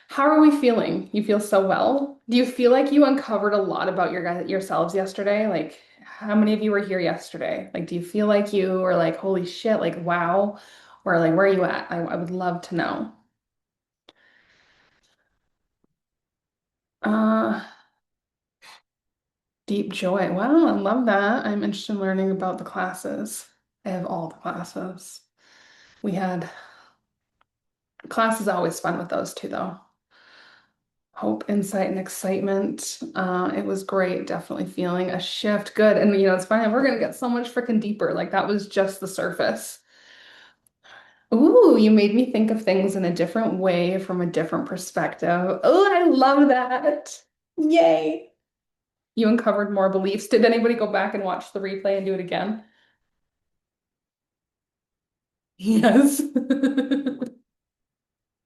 How are we feeling? You feel so well? Do you feel like you uncovered a lot about yourselves yesterday? Like, how many of you were here yesterday? Like, do you feel like you were like, holy shit, like, wow? Or like, where are you at? I would love to know. Uh, Deep joy. Wow, I love that. I'm interested in learning about the classes. I have all the classes. We had class is always fun with those two, though. Hope, insight, and excitement. It was great. Definitely feeling a shift. Good. And it's funny. We're gonna get so much freaking deeper. Like that was just the surface. Ooh, you made me think of things in a different way from a different perspective. Oh, I love that. Yay. You uncovered more beliefs. Did anybody go back and watch the replay and do it again? Yes.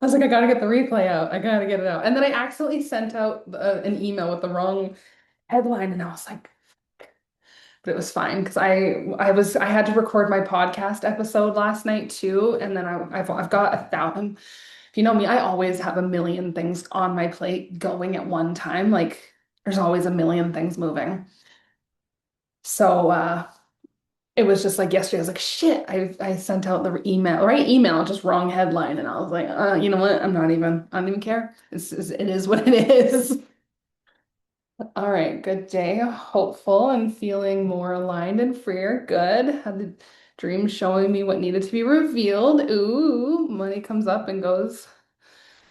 I was like, I gotta get the replay out. I gotta get it out. And then I accidentally sent out an email with the wrong headline, and I was like, but it was fine because I had to record my podcast episode last night too, and then I've got 1,000. If you know me, I always have a million things on my plate going at one time. Like there's always a million things moving. So it was just like yesterday. I was like, shit. I sent out the email, right email, just wrong headline, and I was like, you know what? I don't even care. It is what it is. All right, good day. Hopeful and feeling more aligned and freer. Good. Had the dream showing me what needed to be revealed. Ooh, money comes up and goes.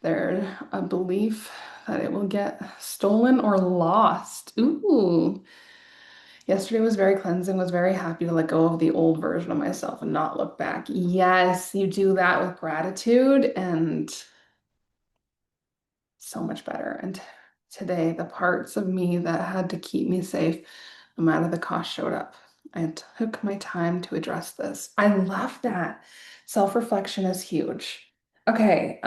There, a belief that it will get stolen or lost. Ooh. Yesterday was very cleansing, was very happy to let go of the old version of myself and not look back. Yes, you do that with gratitude and so much better. And today, the parts of me that had to keep me safe, no matter the cost, showed up. I took my time to address this. I love that. Self-reflection is huge. Okay.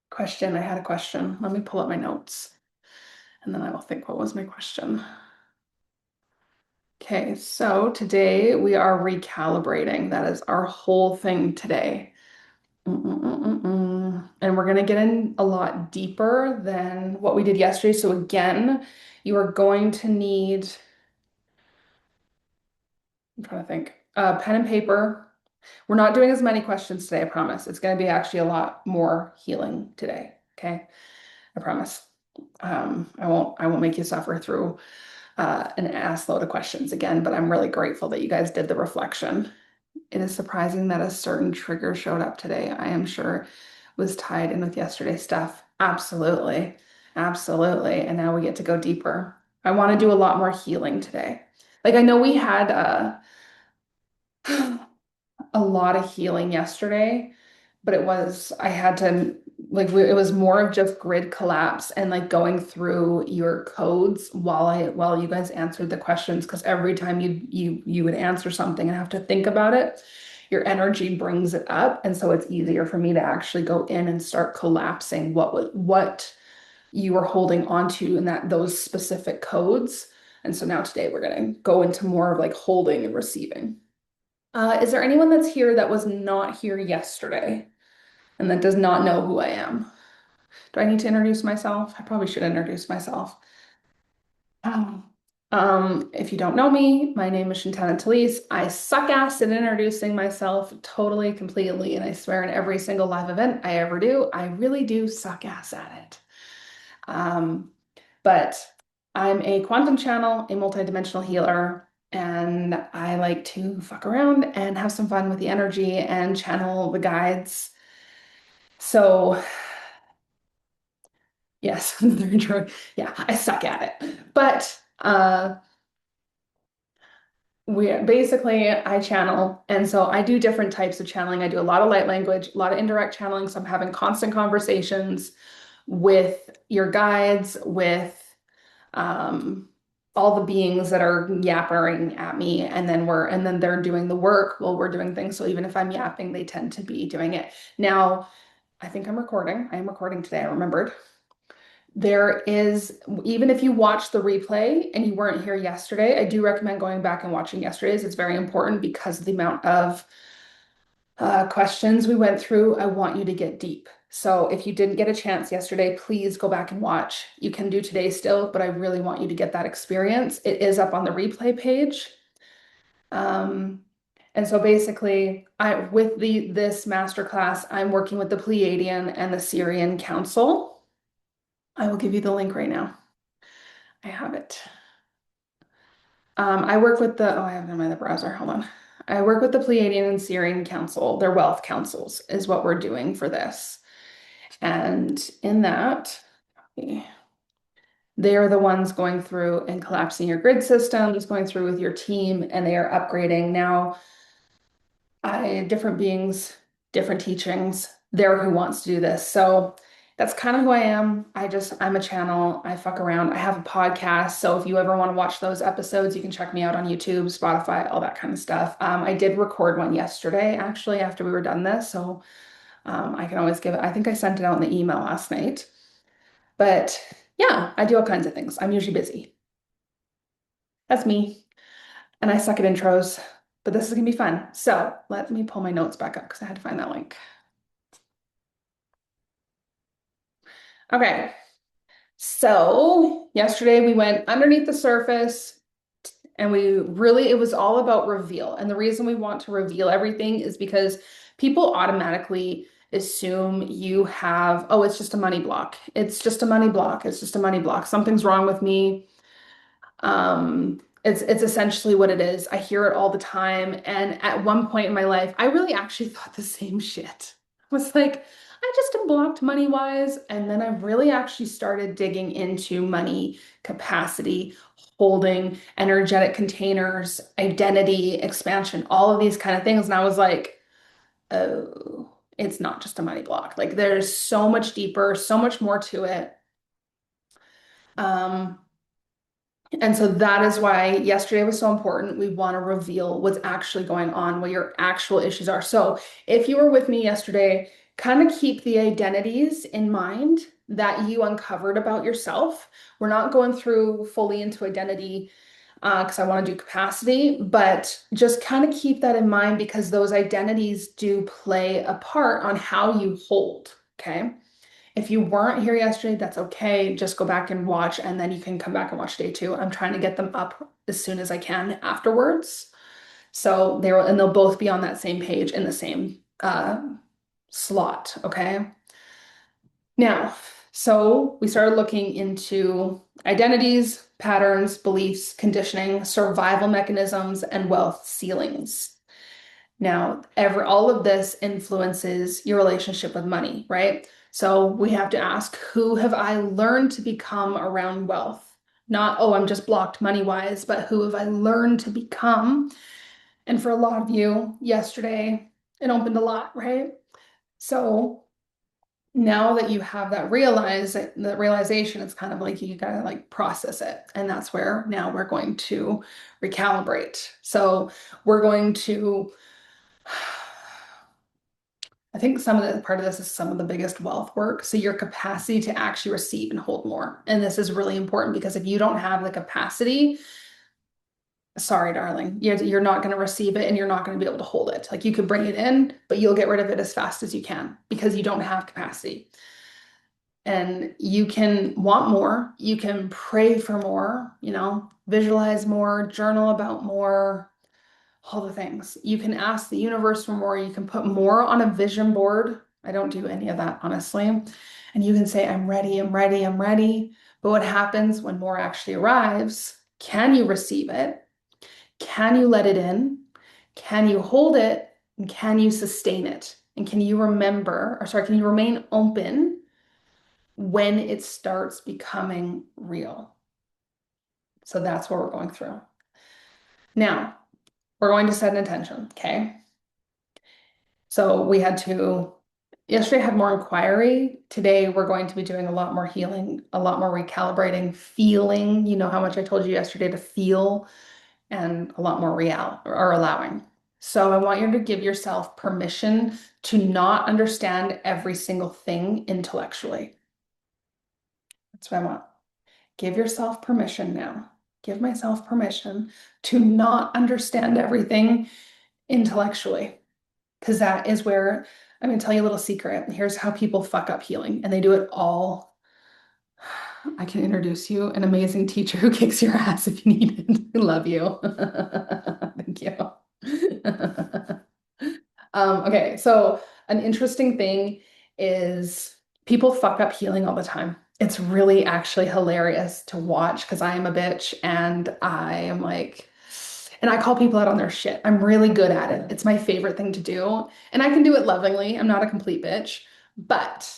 Question. I had a question. Let me pull up my notes and then I will think, what was my question? Okay, so today we are recalibrating. That is our whole thing today. And we're going to get in a lot deeper than what we did yesterday. So again, you are going to need, I'm trying to think, pen and paper. We're not doing as many questions today, I promise. It's going to be actually a lot more healing today. Okay, I promise. I won't make you suffer through an ass load of questions again, but I'm really grateful that you guys did the reflection. It is surprising that a certain trigger showed up today. I am sure was tied in with yesterday's stuff. Absolutely. Absolutely. And now we get to go deeper. I want to do a lot more healing today. Like I know we had a lot of healing yesterday, but I had to it was more of just grid collapse and like going through your codes while you guys answered the questions because every time you would answer something and have to think about it, your energy brings it up, and so it's easier for me to actually go in and start collapsing what you were holding onto in those specific codes. And so now today we're going to go into more of like holding and receiving. Is there anyone that's here that was not here yesterday and that does not know who I am? Do I need to introduce myself? I probably should introduce myself. Oh. If you don't know me, my name is Shantana Talise. I suck ass at introducing myself totally, completely, and I swear in every single live event I ever do, I really do suck ass at it. Um, but I'm a quantum channel, a multidimensional healer, and I like to fuck around and have some fun with the energy and channel the guides. So, yes, yeah, I suck at it. But I channel, and so I do different types of channeling. I do a lot of light language, a lot of indirect channeling. So I'm having constant conversations with your guides, with um, all the beings that are yapping at me, and then they're doing the work while we're doing things. So even if I'm yapping, they tend to be doing it. Now, I think I'm recording. I am recording today. I remembered. There is, even if you watch the replay and you weren't here yesterday, I do recommend going back and watching yesterday's. It's very important because of the amount of questions we went through, I want you to get deep. So if you didn't get a chance yesterday, please go back and watch. You can do today still, but I really want you to get that experience. It is up on the replay page. Um, and so basically, with this masterclass, I'm working with the Pleiadian and the Syrian Council. I will give you the link right now. I have it. I work with the, oh, I have it in my browser. Hold on. I work with the Pleiadian and Syrian Council. Their wealth councils is what we're doing for this. And in that, they are the ones going through and collapsing your grid systems, going through with your team, and they are upgrading. Now, different beings, different teachings. They're who wants to do this. So that's kind of who I am. I'm a channel. I fuck around. I have a podcast. So if you ever want to watch those episodes, you can check me out on YouTube, Spotify, all that kind of stuff. I did record one yesterday, actually, after we were done this. So I can always give it, I think I sent it out in the email last night. But yeah, I do all kinds of things. I'm usually busy. That's me. And I suck at intros, but this is gonna be fun. So let me pull my notes back up because I had to find that link. Okay. So yesterday we went underneath the surface and it was all about reveal. And the reason we want to reveal everything is because people automatically assume you have, oh, it's just a money block. It's just a money block. It's just a money block. Something's wrong with me. It's essentially what it is. I hear it all the time. And at one point in my life, I really actually thought the same shit. I was like, I just am blocked money wise. And then I really actually started digging into money capacity, holding, energetic containers, identity, expansion, all of these kind of things. And I was like, oh, it's not just a money block. Like there's so much deeper, so much more to it. Um, And so that is why yesterday was so important. We want to reveal what's actually going on, what your actual issues are. So if you were with me yesterday, kind of keep the identities in mind that you uncovered about yourself. We're not going through fully into identity because I want to do capacity, but just kind of keep that in mind because those identities do play a part on how you hold. Okay. If you weren't here yesterday, that's okay. Just go back and watch, and then you can come back and watch day two. I'm trying to get them up as soon as I can afterwards. So they'll both be on that same page in the same slot. Okay. Now, so we started looking into identities, patterns, beliefs, conditioning, survival mechanisms, and wealth ceilings. Now, all of this influences your relationship with money, right? So we have to ask, who have I learned to become around wealth? Not, oh, I'm just blocked money-wise, but who have I learned to become? And for a lot of you, yesterday, it opened a lot, right? So now that you have that realization, it's kind of like you gotta like process it. And that's where now we're going to recalibrate. So we're going to I think some of the part of this is some of the biggest wealth work. So your capacity to actually receive and hold more. And this is really important because if you don't have the capacity, sorry, darling, you're not going to receive it and you're not going to be able to hold it. Like you could bring it in, but you'll get rid of it as fast as you can because you don't have capacity. And you can want more, you can pray for more, visualize more, journal about more, all the things. You can ask the universe for more. You can put more on a vision board. I don't do any of that, honestly. And you can say, I'm ready, I'm ready, I'm ready. But what happens when more actually arrives? Can you receive it? Can you let it in? Can you hold it? And can you sustain it? And can you can you remain open when it starts becoming real? So that's what we're going through. Now, we're going to set an intention, okay? So yesterday had more inquiry. Today we're going to be doing a lot more healing, a lot more recalibrating, feeling, how much I told you yesterday to feel, and a lot more real or allowing. So I want you to give yourself permission to not understand every single thing intellectually. That's what I want. Give yourself permission now. Give myself permission to not understand everything intellectually. Because that is where I'm going to tell you a little secret. Here's how people fuck up healing, and they do it all. I can introduce you an amazing teacher who kicks your ass if you need it. I love you. Thank you. Okay, so an interesting thing is people fuck up healing all the time. It's really actually hilarious to watch because I am a bitch and I am like, and I call people out on their shit. I'm really good at it. It's my favorite thing to do. And I can do it lovingly. I'm not a complete bitch, but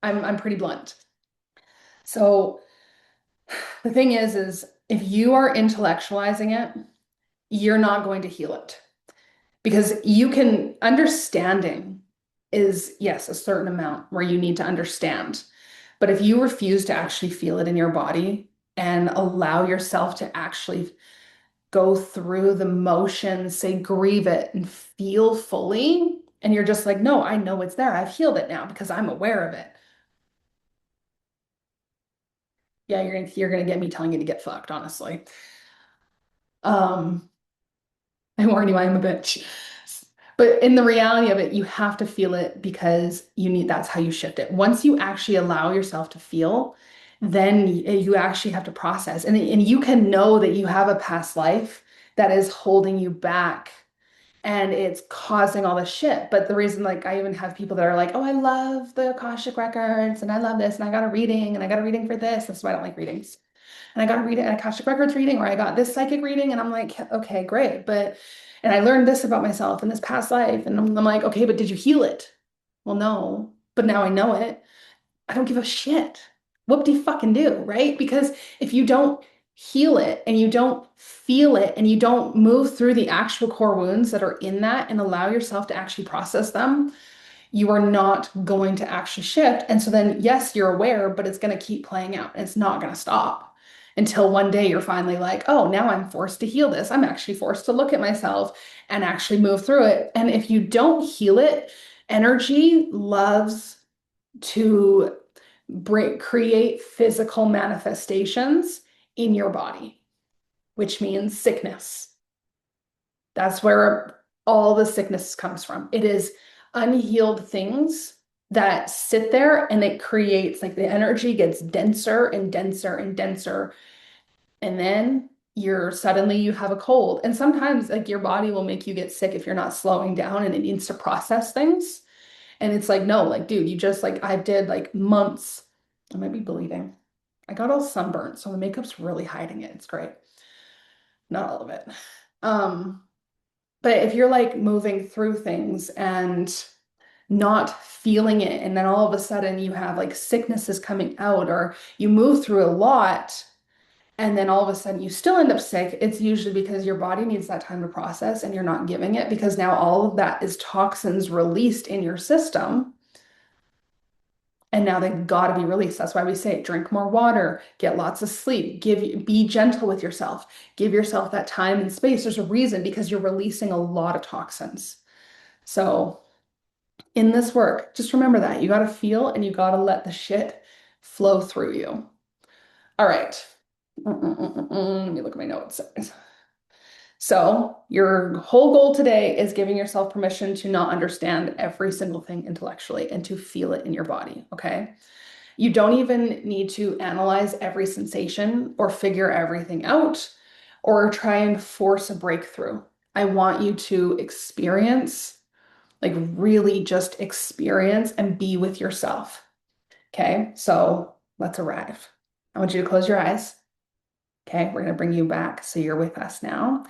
I'm pretty blunt. So the thing is if you are intellectualizing it, you're not going to heal it. Because you can, understanding is, yes, a certain amount where you need to understand. But if you refuse to actually feel it in your body and allow yourself to actually go through the motions, say, grieve it and feel fully, and you're just like, no, I know it's there. I've healed it now because I'm aware of it. Yeah, you're gonna get me telling you to get fucked, honestly. Um, I warn you, I am a bitch. But in the reality of it, you have to feel it because you need, that's how you shift it. Once you actually allow yourself to feel, then you actually have to process. And you can know that you have a past life that is holding you back and it's causing all this shit. But the reason, like, I even have people that are like, oh, I love the Akashic records and I love this and I got a reading and I got a reading for this. That's why I don't like readings. And I got to read it an Akashic Records reading, or I got this psychic reading, and I'm like, okay, great. But, and I learned this about myself in this past life. And I'm like, okay, but did you heal it? Well, no, but now I know it. I don't give a shit. Whoop de fucking do, right? Because if you don't heal it and you don't feel it and you don't move through the actual core wounds that are in that and allow yourself to actually process them, you are not going to actually shift. And so then, yes, you're aware, but it's going to keep playing out and it's not going to stop until one day you're finally like, oh, now I'm forced to heal this. I'm actually forced to look at myself and actually move through it. And if you don't heal it, energy loves to create physical manifestations in your body, which means sickness. That's where all the sickness comes from. It is unhealed things that sit there and it creates, like, the energy gets denser and denser and denser. And then you have a cold. And sometimes, like, your body will make you get sick if you're not slowing down and it needs to process things. And it's like, no, like, dude, you just, like, I did like months. I might be bleeding. I got all sunburnt, so the makeup's really hiding it. It's great. Not all of it. Um, but if you're like moving through things and not feeling it, and then all of a sudden you have like sicknesses coming out, or you move through a lot, and then all of a sudden you still end up sick, it's usually because your body needs that time to process and you're not giving it because now all of that is toxins released in your system. And now they've got to be released. That's why we say drink more water, get lots of sleep, be gentle with yourself, give yourself that time and space. There's a reason because you're releasing a lot of toxins. So in this work, just remember that you got to feel and you got to let the shit flow through you. All right. Let me look at my notes. So, your whole goal today is giving yourself permission to not understand every single thing intellectually and to feel it in your body. Okay. You don't even need to analyze every sensation or figure everything out or try and force a breakthrough. I want you to experience, like, really just experience and be with yourself. Okay, so let's arrive. I want you to close your eyes. Okay, we're going to bring you back so you're with us now.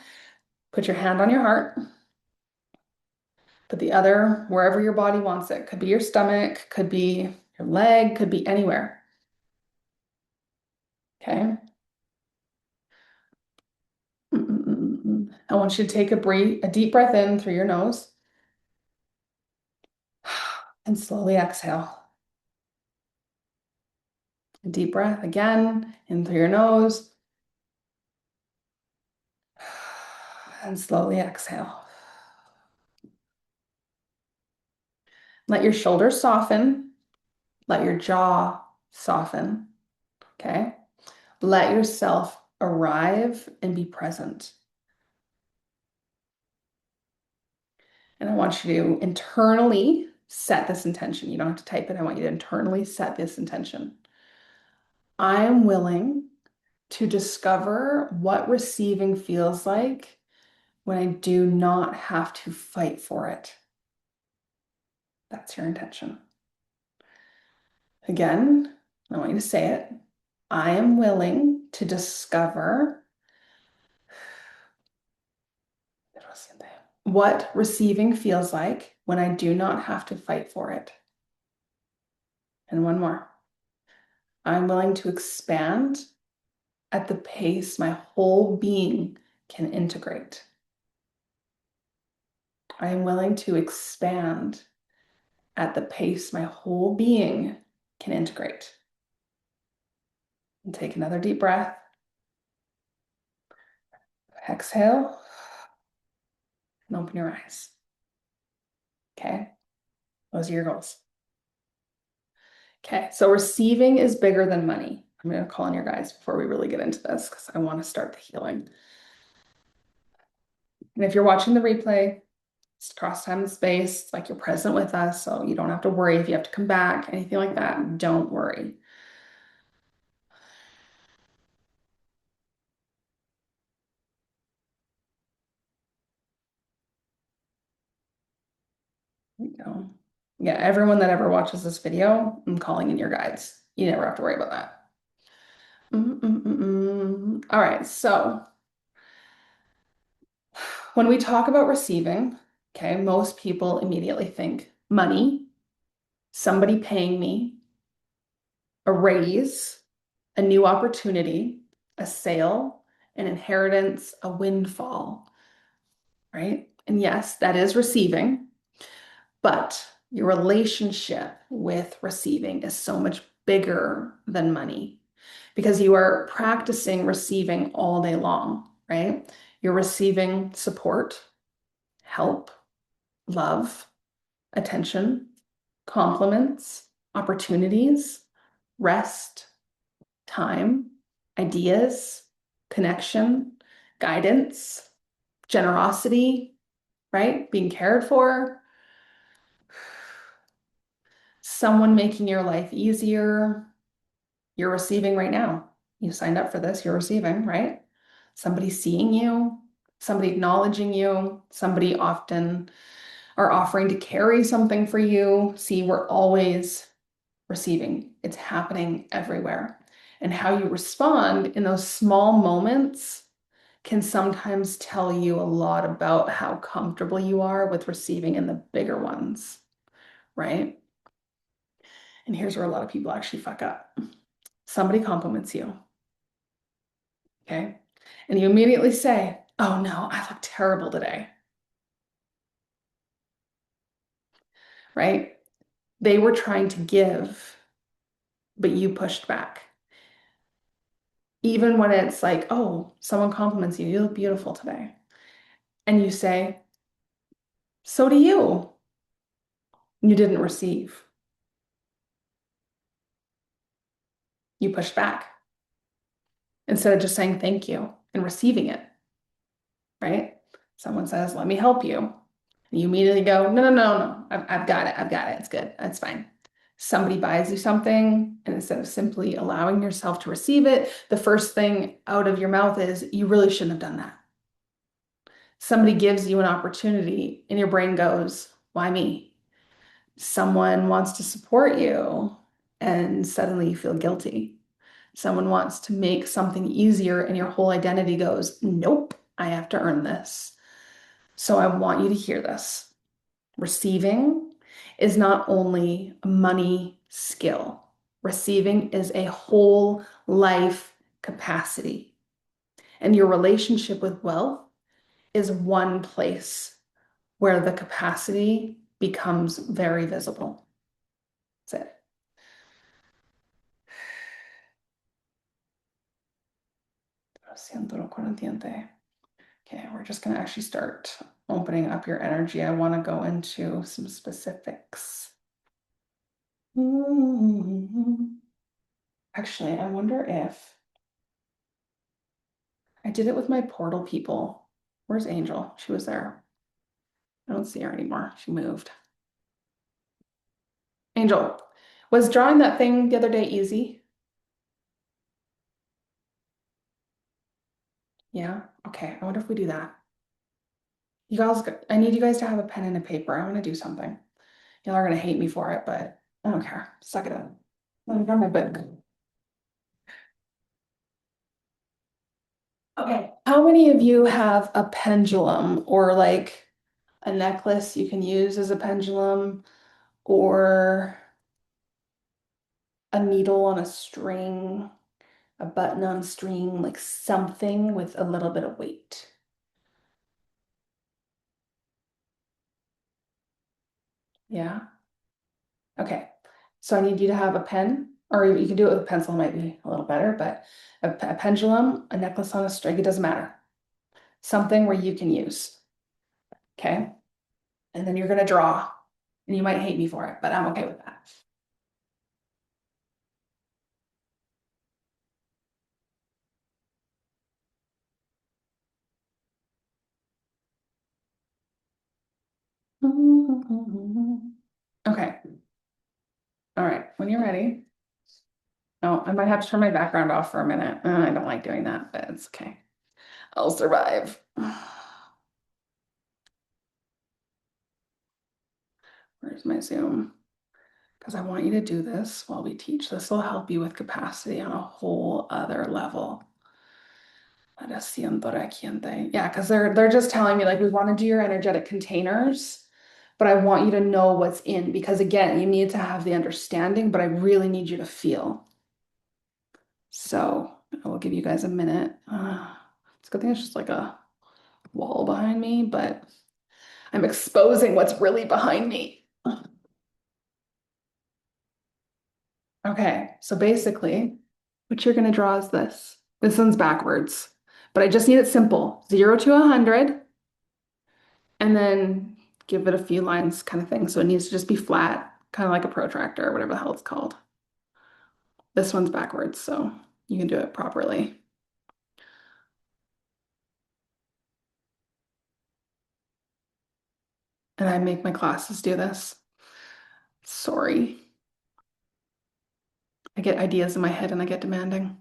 Put your hand on your heart. Put the other wherever your body wants it. Could be your stomach, could be your leg, could be anywhere. Okay. I want you to take a deep breath in through your nose and slowly exhale. A deep breath again in through your nose and slowly exhale. Let your shoulders soften. Let your jaw soften. Okay. Let yourself arrive and be present. And I want you to internally set this intention. You don't have to type it. I want you to internally set this intention. I am willing to discover what receiving feels like when I do not have to fight for it. That's your intention. Again, I want you to say it. I am willing to discover what receiving feels like when I do not have to fight for it. And one more. I'm willing to expand at the pace my whole being can integrate. I am willing to expand at the pace my whole being can integrate. And take another deep breath. Exhale and open your eyes. Okay, those are your goals. Okay, so receiving is bigger than money. I'm going to call on your guys before we really get into this because I want to start the healing. And if you're watching the replay, it's across time and space, it's like you're present with us, so you don't have to worry if you have to come back, anything like that. Don't worry. There we go. Yeah, everyone that ever watches this video, I'm calling in your guides. You never have to worry about that. All right, so when we talk about receiving, okay, most people immediately think money, somebody paying me, a raise, a new opportunity, a sale, an inheritance, a windfall, right? And yes, that is receiving, but your relationship with receiving is so much bigger than money because you are practicing receiving all day long, right? You're receiving support, help, love, attention, compliments, opportunities, rest, time, ideas, connection, guidance, generosity, right? Being cared for, someone making your life easier. You're receiving right now. You signed up for this, you're receiving, right? Somebody seeing you, somebody acknowledging you, somebody often are offering to carry something for you. See, we're always receiving. It's happening everywhere. And how you respond in those small moments can sometimes tell you a lot about how comfortable you are with receiving in the bigger ones, right? And here's where a lot of people actually fuck up. Somebody compliments you, okay? And you immediately say, oh no, I look terrible today, right? They were trying to give, but you pushed back. Even when it's like, oh, someone compliments you, you look beautiful today. And you say, so do you. You didn't receive. You pushed back instead of just saying thank you and receiving it, right? Someone says, let me help you. And you immediately go, no, no, no, no, I've got it. I've got it. It's good. That's fine. Somebody buys you something, and instead of simply allowing yourself to receive it, the first thing out of your mouth is, you really shouldn't have done that. Somebody gives you an opportunity, and your brain goes, why me? Someone wants to support you, and suddenly you feel guilty. Someone wants to make something easier, and your whole identity goes, nope, I have to earn this. So I want you to hear this. Receiving is not only a money skill, receiving is a whole life capacity. And your relationship with wealth is one place where the capacity becomes very visible. That's it. Okay, we're just going to actually start opening up your energy. I want to go into some specifics. Actually, I wonder if I did it with my portal people. Where's Angel? She was there. I don't see her anymore. She moved. Angel, was drawing that thing the other day easy? Yeah. Okay. I wonder if we do that. You guys, I need you guys to have a pen and a paper. I want to do something. Y'all are gonna hate me for it, but I don't care. Suck it up. Let me grab my book. Okay. How many of you have a pendulum or like a necklace you can use as a pendulum or a needle on a string, a button on a string, like something with a little bit of weight? Yeah. Okay. So I need you to have a pen, or you can do it with a pencil, might be a little better, but a pendulum, a necklace on a string, it doesn't matter. Something where you can use. Okay. And then you're going to draw. And you might hate me for it, but I'm okay with that. Okay. All right. When you're ready. Oh, I might have to turn my background off for a minute. I don't like doing that, but it's okay. I'll survive. Where's my Zoom? Because I want you to do this while we teach. This will help you with capacity on a whole other level. Yeah, because they're just telling me like we want to do your energetic containers, but I want you to know what's in because again, you need to have the understanding, but I really need you to feel. So I will give you guys a minute. It's a good thing it's just like a wall behind me, but I'm exposing what's really behind me. Okay, so basically, what you're gonna draw is this. This one's backwards, but I just need it simple. 0 to 100. And then give it a few lines kind of thing. So it needs to just be flat, kind of like a protractor or whatever the hell it's called. This one's backwards, so you can do it properly. And I make my classes do this. Sorry. I get ideas in my head and I get demanding.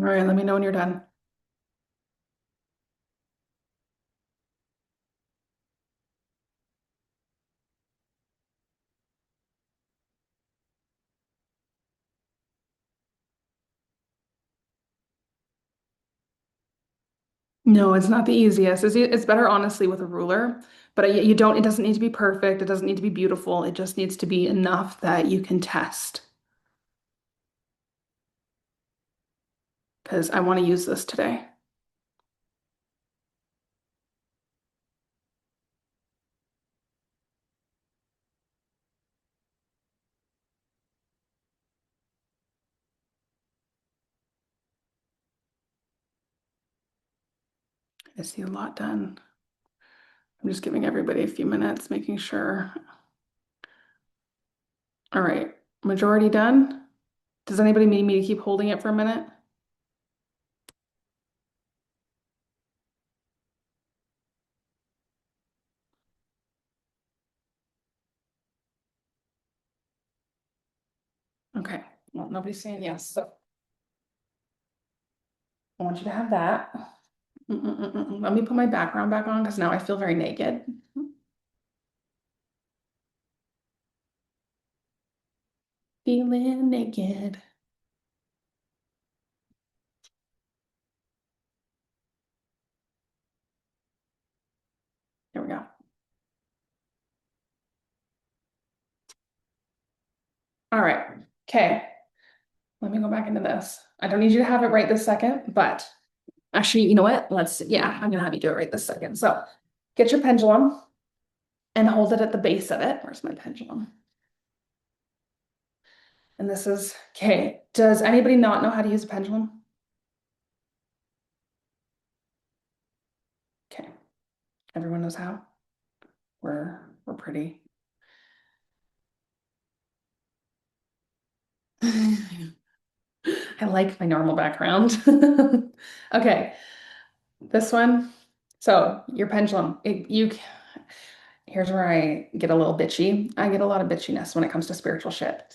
All right, let me know when you're done. No, it's not the easiest. It's better, honestly, with a ruler, but you don't, it doesn't need to be perfect. It doesn't need to be beautiful. It just needs to be enough that you can test because I want to use this today. I see a lot done. I'm just giving everybody a few minutes, making sure. All right, majority done. Does anybody need me to keep holding it for a minute? Okay, well, nobody's saying yes, so I want you to have that. Let me put my background back on because now I feel very naked. Feeling naked. There we go. All right. Okay. Let me go back into this. I don't need you to have it right this second, but actually, you know what? Yeah, I'm gonna have you do it right this second. So get your pendulum and hold it at the base of it. Where's my pendulum? And this is, okay. Does anybody not know how to use a pendulum? Okay. Everyone knows how? We're pretty. I like my normal background. Okay, this one. So your pendulum, here's where I get a little bitchy. I get a lot of bitchiness when it comes to spiritual shit.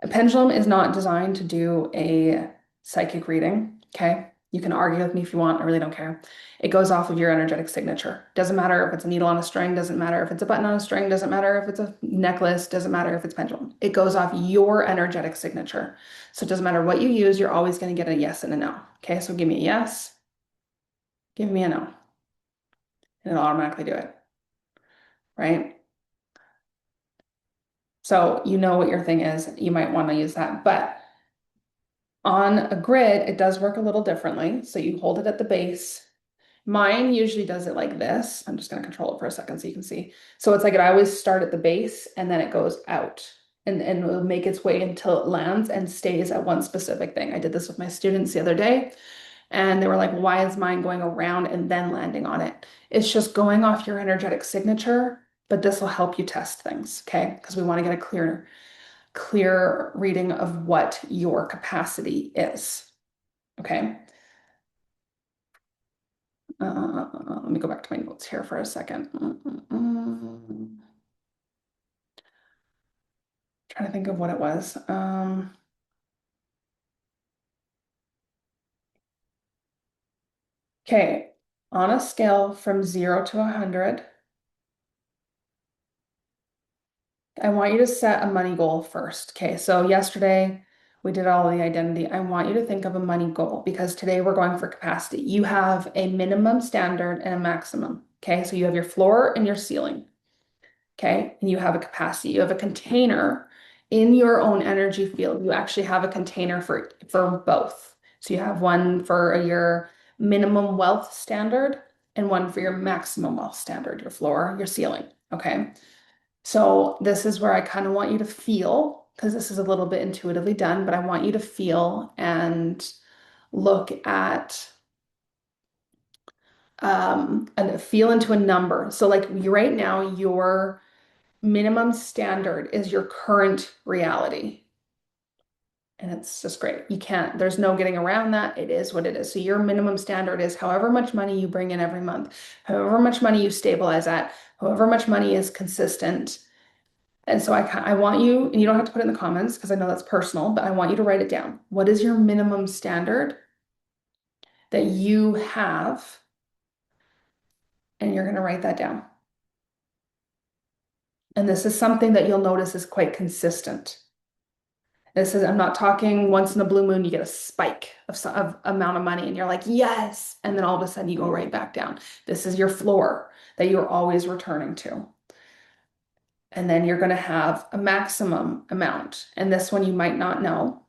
A pendulum is not designed to do a psychic reading, okay? You can argue with me if you want, I really don't care. It goes off of your energetic signature. Doesn't matter if it's a needle on a string, doesn't matter if it's a button on a string, doesn't matter if it's a necklace, doesn't matter if it's pendulum. It goes off your energetic signature. So it doesn't matter what you use, you're always going to get a yes and a no. Okay, so give me a yes, give me a no, and it'll automatically do it, right? So you know what your thing is. You might want to use that, but on a grid, it does work a little differently. So you hold it at the base. Mine usually does it like this. I'm just going to control it for a second so you can see. So it's like I always start at the base and then it goes out and it'll make its way until it lands and stays at one specific thing. I did this with my students the other day and they were like, why is mine going around and then landing on it? It's just going off your energetic signature, but this will help you test things, okay? Because we want to get a clear reading of what your capacity is. Okay. Let me go back to my notes here for a second. Trying to think of what it was. Okay. On a scale from 0 to 100, I want you to set a money goal first. Okay, so yesterday we did all the identity. I want you to think of a money goal because today we're going for capacity. You have a minimum standard and a maximum. Okay, so you have your floor and your ceiling. Okay, and you have a capacity. You have a container in your own energy field. You actually have a container for both. So you have one for your minimum wealth standard and one for your maximum wealth standard, your floor, your ceiling. Okay. So this is where I kind of want you to feel, because this is a little bit intuitively done, but I want you to feel and look at and feel into a number. So like you right now, your minimum standard is your current reality. And it's just great. There's no getting around that. It is what it is. So your minimum standard is however much money you bring in every month, however much money you stabilize at, however much money is consistent. And so I want you, and you don't have to put it in the comments because I know that's personal, but I want you to write it down. What is your minimum standard that you have? And you're going to write that down. And this is something that you'll notice is quite consistent. I'm not talking once in a blue moon, you get a spike of amount of money and you're like, yes. And then all of a sudden you go right back down. This is your floor that you're always returning to. And then you're going to have a maximum amount. And this one you might not know.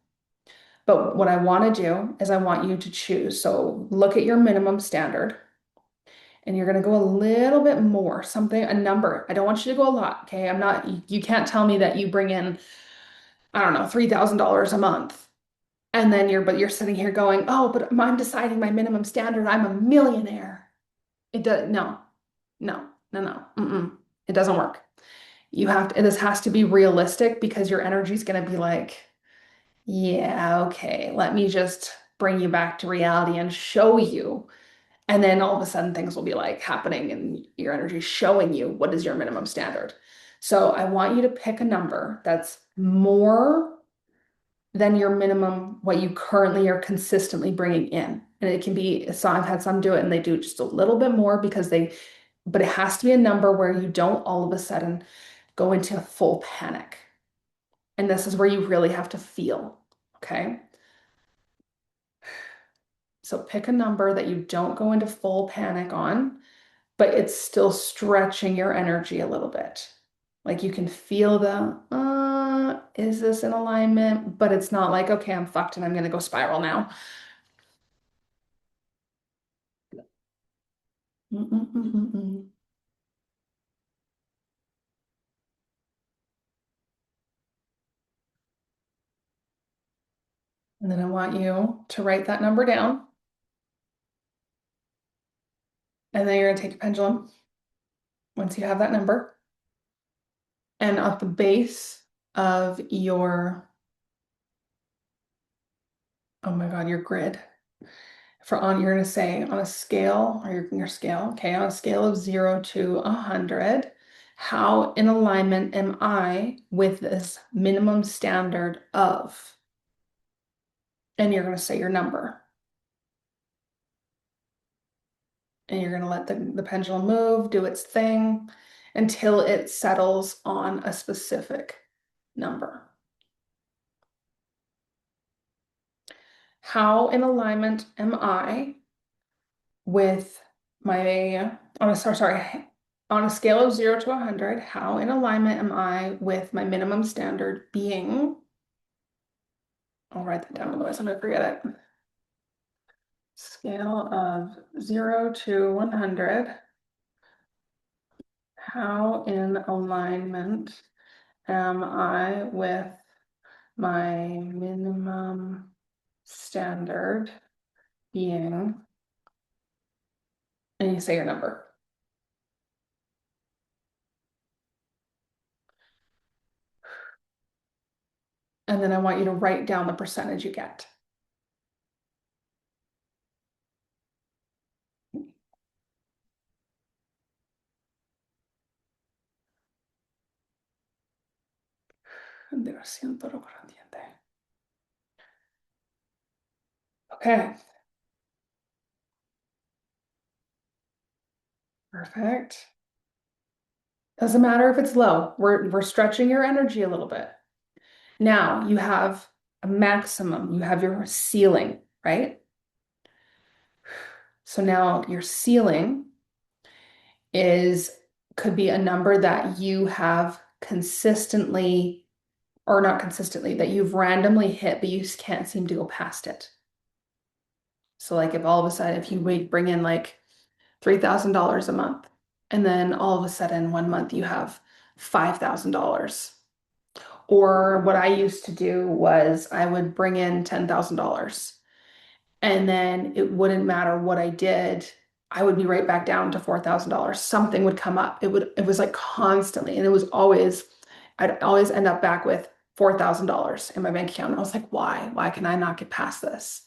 But what I want to do is I want you to choose. So look at your minimum standard and you're going to go a little bit more, a number. I don't want you to go a lot. Okay. You can't tell me that you bring in, I don't know, $3,000 a month. And then but you're sitting here going, oh, but I'm deciding my minimum standard. I'm a millionaire. It does, no, no, no, no. It doesn't work. This has to be realistic because your energy is going to be like, yeah, okay, let me just bring you back to reality and show you. And then all of a sudden things will be like happening and your energy is showing you what is your minimum standard. So I want you to pick a number that's more than your minimum, what you currently are consistently bringing in. And it can be, so I've had some do it and they do just a little bit more because but it has to be a number where you don't all of a sudden go into full panic. And this is where you really have to feel, okay? So pick a number that you don't go into full panic on, but it's still stretching your energy a little bit. Like you can feel is this in alignment? But it's not like, okay, I'm fucked and I'm gonna go spiral now. Mm-mm-mm-mm-mm. And then I want you to write that number down. And then you're gonna take your pendulum once you have that number. And at the base of oh my God, your grid. You're gonna say on a scale, or your scale, okay, on a scale of 0 to 100, how in alignment am I with this minimum standard of? And you're gonna say your number. And you're gonna let the pendulum move, do its thing until it settles on a specific number. How in alignment am I with on a scale of 0 to 100, how in alignment am I with my minimum standard being, I'll write that down, otherwise I'm gonna forget it. Scale of 0 to 100, how in alignment am I with my minimum standard being, and you say your number. And then I want you to write down the percentage you get. Okay, perfect. Doesn't matter if it's low. We're stretching your energy a little bit. Now you have a maximum, you have your ceiling, right? So now your ceiling is could be a number that you have consistently, or not consistently, that you've randomly hit, but you just can't seem to go past it. So like if all of a sudden, if you bring in like $3,000 a month, and then all of a sudden 1 month you have $5,000. Or what I used to do was I would bring in $10,000 and then it wouldn't matter what I did. I would be right back down to $4,000. Something would come up. It was like constantly, and I'd always end up back with $4,000 in my bank account. And I was like, why? Why can I not get past this?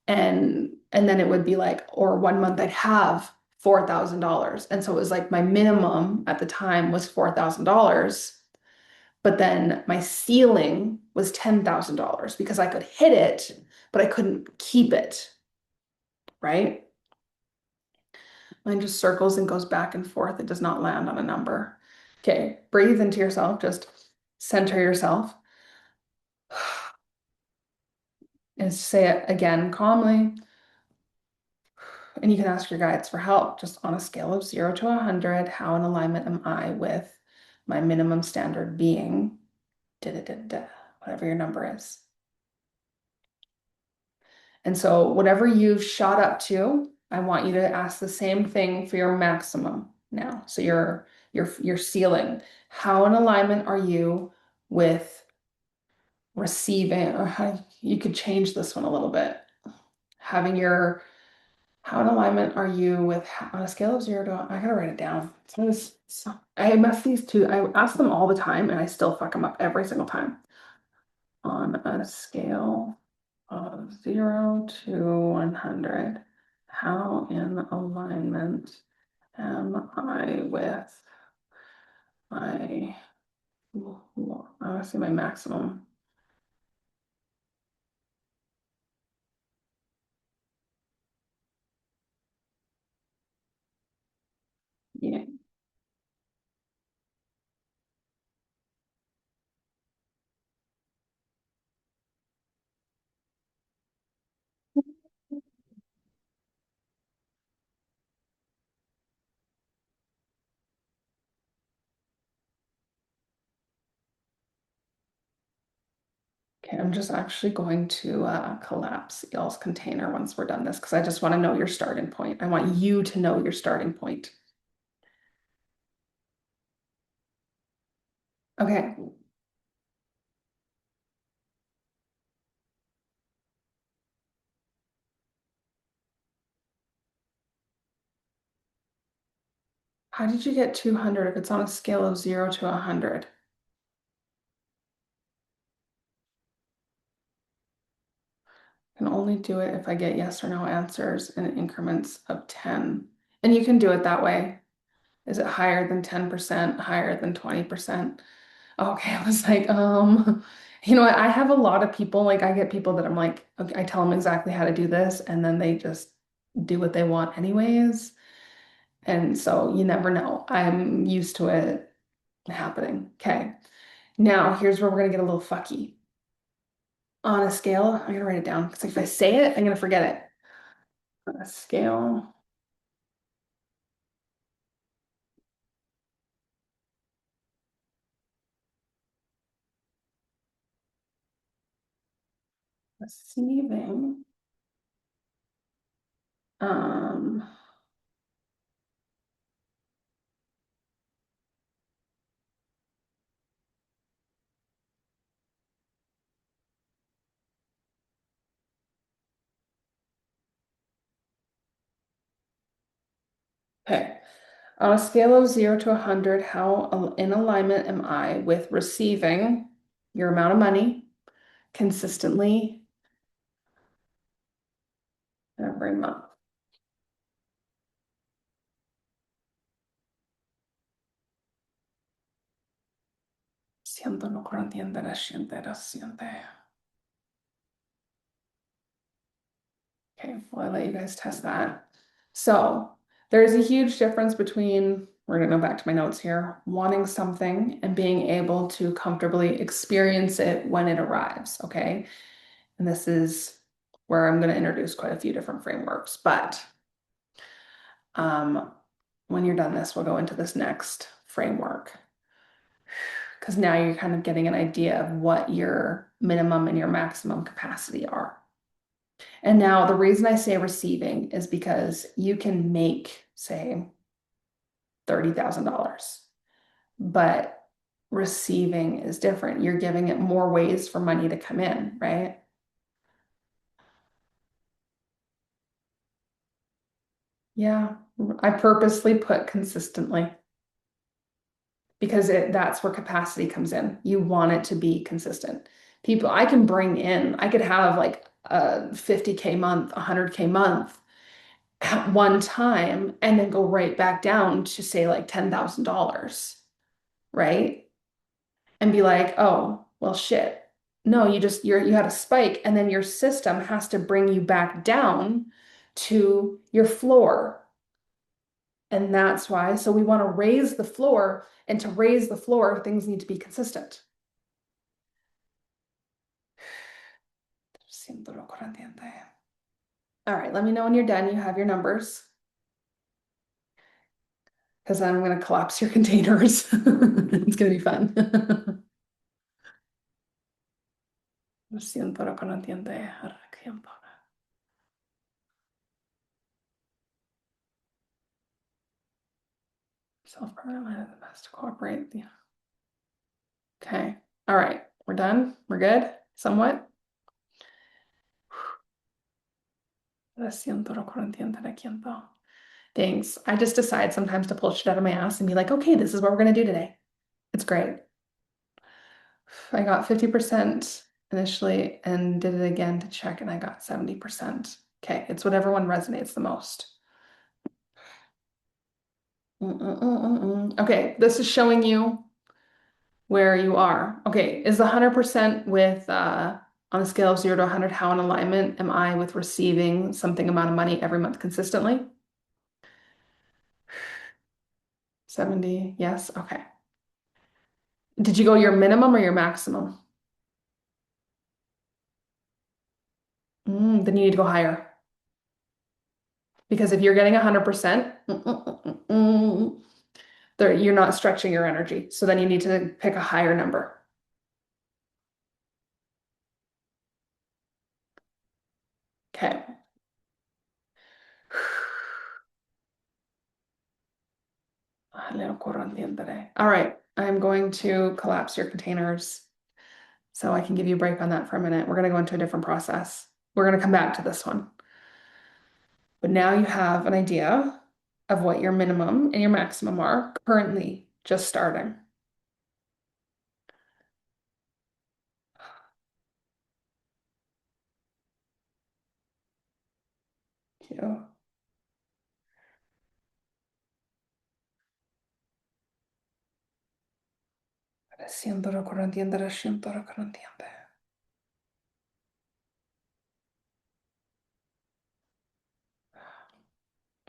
And then it would be like, or 1 month I'd have $4,000. And so it was like my minimum at the time was $4,000. But then my ceiling was $10,000 because I could hit it, but I couldn't keep it, right? Mine just circles and goes back and forth. It does not land on a number. Okay, breathe into yourself, just center yourself. And say it again calmly. And you can ask your guides for help just on a scale of 0 to 100. How in alignment am I with my minimum standard being da da da da, whatever your number is? And so, whatever you've shot up to, I want you to ask the same thing for your maximum now. So, your ceiling. How in alignment are you with receiving, or how you could change this one a little bit? Having your How in alignment are you with on a scale of 0 to, I gotta write it down. I mess these two, I ask them all the time and I still fuck them up every single time. On a scale of 0 to 100, how in alignment am I with my, I want to say my maximum Yeah. Okay, I'm just actually going to collapse y'all's container once we're done this because I just want to know your starting point. I want you to know your starting point. Okay, how did you get 200 if it's on a scale of 0 to 100? I can only do it if I get yes or no answers in increments of 10. And you can do it that way. Is it higher than 10%, higher than 20%? Okay, I was like, you know what? I have a lot of people, like I get people that I'm like, okay, I tell them exactly how to do this, and then they just do what they want anyways. And so you never know. I'm used to it happening. Okay. Now here's where we're gonna get a little fucky. On a scale, I'm gonna write it down because if I say it, I'm gonna forget it. On a scale, receiving, um, okay. On a scale of 0 to 100, how in alignment am I with receiving your amount of money consistently every month? Siento lo corriente, la siente, la siente. Okay, well, I let you guys test that. So there's a huge difference between, we're gonna go back to my notes here, wanting something and being able to comfortably experience it when it arrives, okay? And this is where I'm gonna introduce quite a few different frameworks, but um, when you're done this, we'll go into this next framework because now you're kind of getting an idea of what your minimum and your maximum capacity are. And now the reason I say receiving is because you can make, say, $30,000, but receiving is different. You're giving it more ways for money to come in, right? Yeah, I purposely put consistently because that's where capacity comes in. You want it to be consistent. People, I can bring in, I could have like a 50K month, 100K month at one time and then go right back down to say like $10,000, right? And be like, oh, well, shit. No, you had a spike, and then your system has to bring you back down to your floor. And that's why. So we want to raise the floor, and to raise the floor, things need to be consistent. All right, let me know when you're done. You have your numbers because I'm going to collapse your containers. It's going to be fun. Lo siento, lo que no entiende. Self-programmed the best to cooperate. Yeah. Okay. All right. We're done. We're good. Somewhat. Lo siento, lo que no entiende. Lo siento. Thanks. I just decide sometimes to pull shit out of my ass and be like, okay, this is what we're going to do today. It's great. I got 50% initially and did it again to check, and I got 70%. Okay, it's whatever one resonates the most. Okay, this is showing you where you are. Okay, is the 100% with on a scale of 0 to 100, how in alignment am I with receiving something amount of money every month consistently? 70, yes, okay. Did you go your minimum or your maximum? Then you need to go higher. Because if you're getting 100%, you're not stretching your energy. So then you need to pick a higher number. Okay. All right. I'm going to collapse your containers so I can give you a break on that for a minute. We're going to go into a different process. We're going to come back to this one. But now you have an idea of what your minimum and your maximum are currently, just starting. Two. Siento corriente, siento corriente.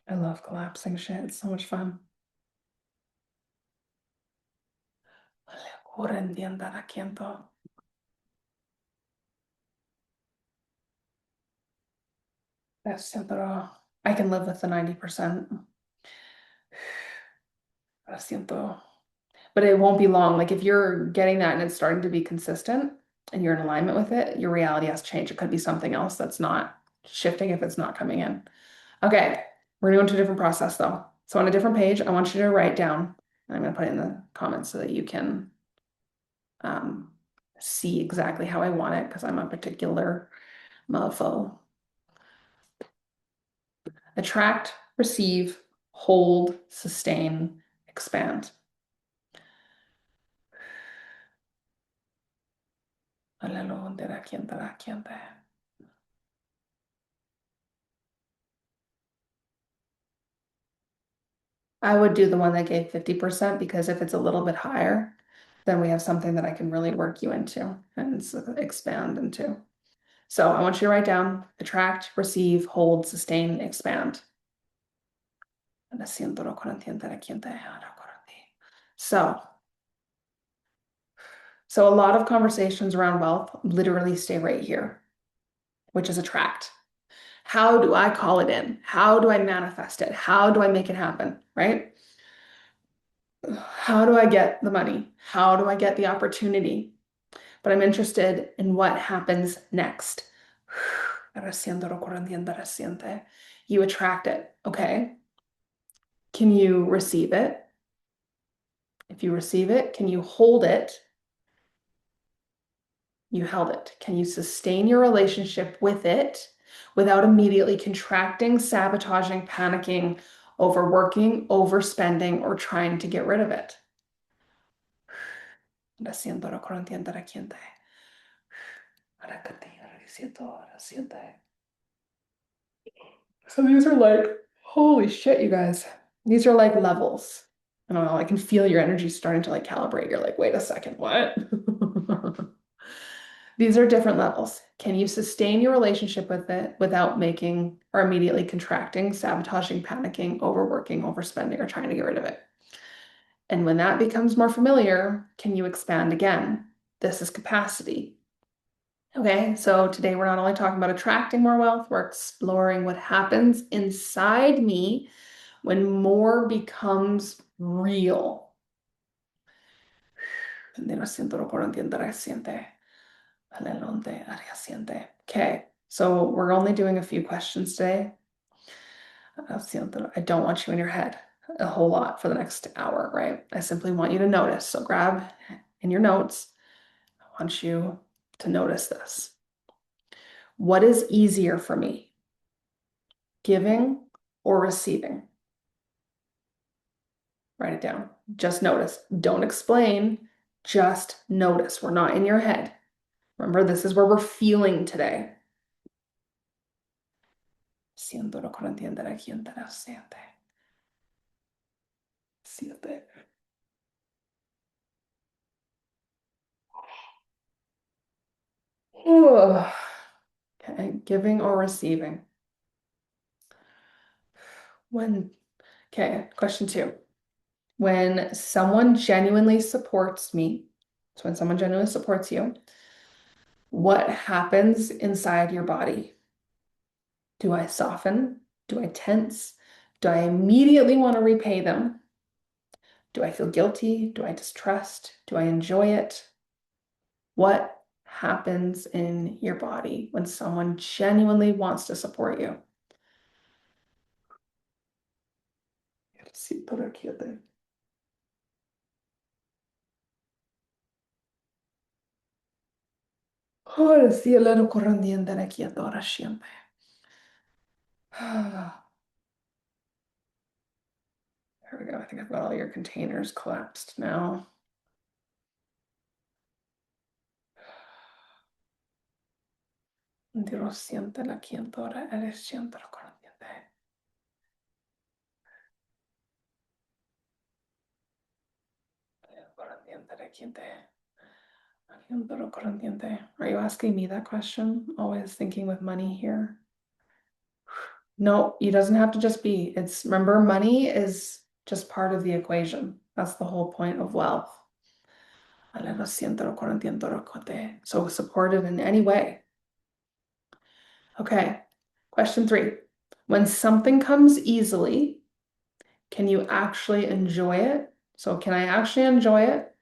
I love collapsing shit. It's so much fun. I can live with the 90%. But it won't be long. Like if you're getting that and it's starting to be consistent and you're in alignment with it, your reality has changed. It could be something else that's not shifting if it's not coming in. Okay, we're gonna go into a different process though. So on a different page, I want you to write down, I'm gonna put it in the comments so that you can um, see exactly how I want it because I'm a particular mofo. Attract, receive, hold, sustain, expand. I would do the one that gave 50% because if it's a little bit higher, then we have something that I can really work you into and expand into. So I want you to write down attract, receive, hold, sustain, expand. So, so a lot of conversations around wealth literally stay right here, which is attract. How do I call it in? How do I manifest it? How do I make it happen? Right? How do I get the money? How do I get the opportunity? But I'm interested in what happens next. You attract it, okay? Can you receive it? If you receive it, can you hold it? You held it. Can you sustain your relationship with it without immediately contracting, sabotaging, panicking, overworking, overspending, or trying to get rid of it? So these are like, holy shit, you guys. These are like levels. I don't know, I can feel your energy starting to like calibrate. You're like, wait a second, what? These are different levels. Can you sustain your relationship with it without making or immediately contracting, sabotaging, panicking, overworking, overspending, or trying to get rid of it? And when that becomes more familiar, can you expand again? This is capacity. Okay, so today we're not only talking about attracting more wealth, we're exploring what happens inside me when more becomes real. Okay, so we're only doing a few questions today. I don't want you in your head a whole lot for the next hour, right? I simply want you to notice. So grab in your notes, I want you to notice this. What is easier for me, giving or receiving? Write it down. Just notice. Don't explain. Just notice. We're not in your head. Remember, this is where we're feeling today. Siento lo corriente aquí en la siente. Siente. Okay, giving or receiving. Okay, question 2. When someone genuinely supports me, so when someone genuinely supports you, what happens inside your body? Do I soften? Do I tense? Do I immediately want to repay them? Do I feel guilty? Do I distrust? Do I enjoy it? What happens in your body when someone genuinely wants to support you? Sí, por aquí yo tengo. Ahora sí, el aro corriente aquí adora siempre. There we go. I think I've got all your containers collapsed now. Dios siente la quintora, eres siempre corriente. Corriente de quinte. Are you asking me that question? Always thinking with money here. No, it doesn't have to just be. It's remember, money is just part of the equation. That's the whole point of wealth. So supported in any way. Okay, question 3. When something comes easily, can you actually enjoy it? So can I actually enjoy it?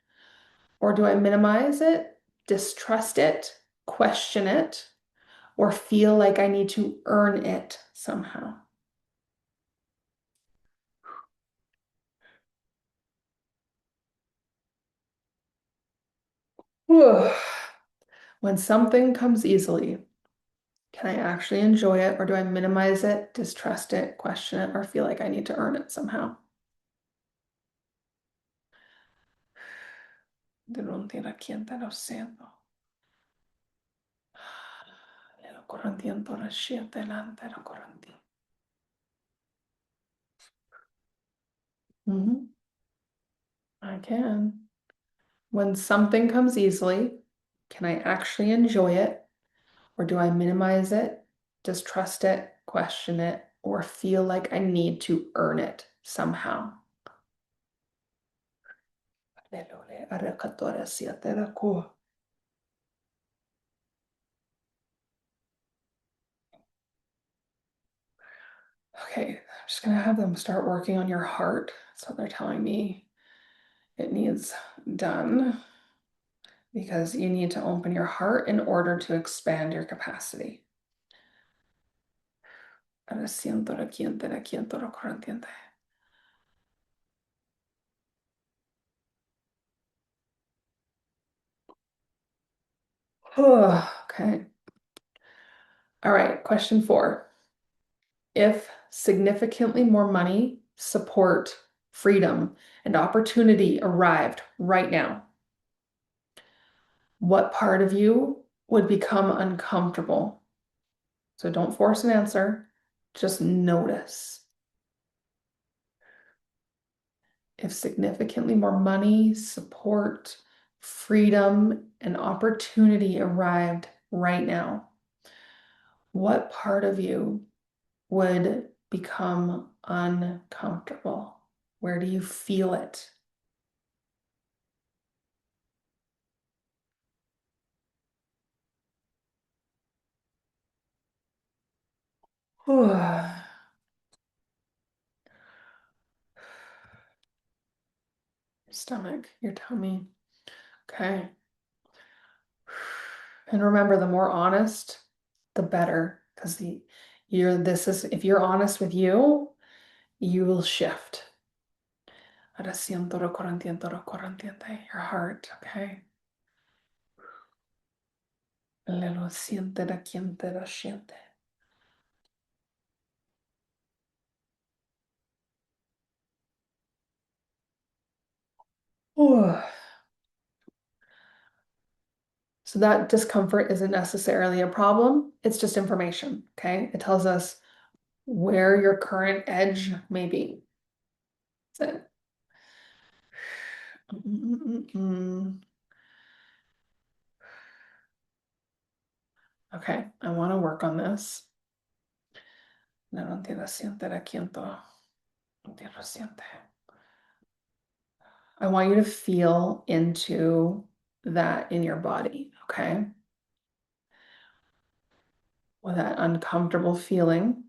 Or do I minimize it, distrust it, question it, or feel like I need to earn it somehow? When something comes easily, can I actually enjoy it, or do I minimize it, distrust it, question it, or feel like I need to earn it somehow? De non dire a chi te lo sento. Lo corrantiento la sciate delante lo corranti. I can. When something comes easily, can I actually enjoy it, or do I minimize it, distrust it, question it, or feel like I need to earn it somehow? Okay, I'm just gonna have them start working on your heart. So they're telling me it needs done because you need to open your heart in order to expand your capacity. Ahora siento la quiente, la quiento, la corriente. Okay. All right, question 4. If significantly more money, support, freedom, and opportunity arrived right now, what part of you would become uncomfortable? So don't force an answer, just notice. If significantly more money, support, freedom, and opportunity arrived right now, what part of you would become uncomfortable? Where do you feel it? Stomach, your tummy. Okay. And remember, the more honest, the better. Because if you're honest with you, you will shift. Ahora siento lo corriente, your heart, okay? Le lo siente la quien lo siente. So that discomfort isn't necessarily a problem. It's just information, okay? It tells us where your current edge may be. That's it. Okay, I want to work on this. No entiendo, siente la quinto. Entiendo, siente. I want you to feel into that in your body, okay? With that uncomfortable feeling.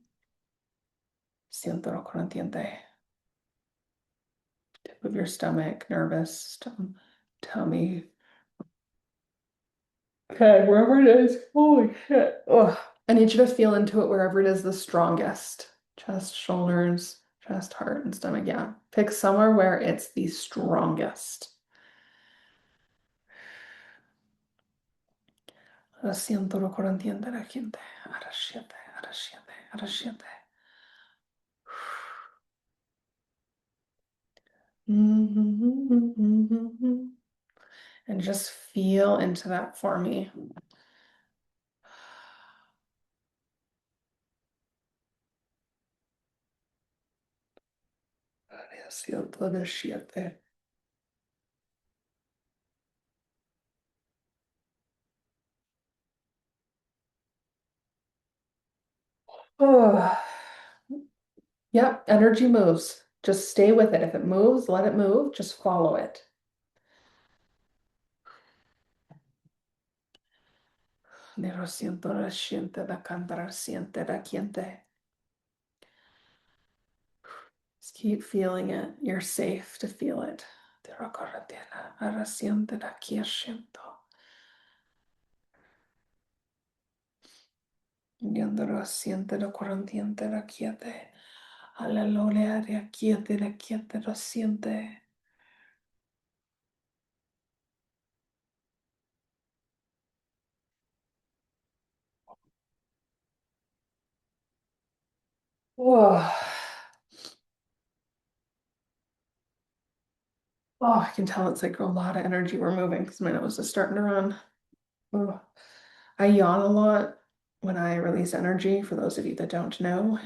Siento lo corriente. Tip of your stomach, nervous, tummy. Okay, wherever it is. Holy shit. Ugh. I need you to feel into it wherever it is the strongest. Chest, shoulders, chest, heart, and stomach. Yeah. Pick somewhere where it's the strongest. Ahora siento lo corriente de la gente. Ahora siente, ahora siente, ahora siente. And just feel into that for me. Ahora siento lo siente. Oh. Yep, energy moves. Just stay with it. If it moves, let it move. Just follow it. Nero siento la siente da cantar siente da quiente. Just keep feeling it. You're safe to feel it. Nero corretiena, ara siente da kia siento. Yandero siente da correntiente da quiete. Aleluya, da quiete da siente. Oh, I can tell it's like a lot of energy we're moving because my nose is starting to run. Oh. I yawn a lot when I release energy. For those of you that don't know,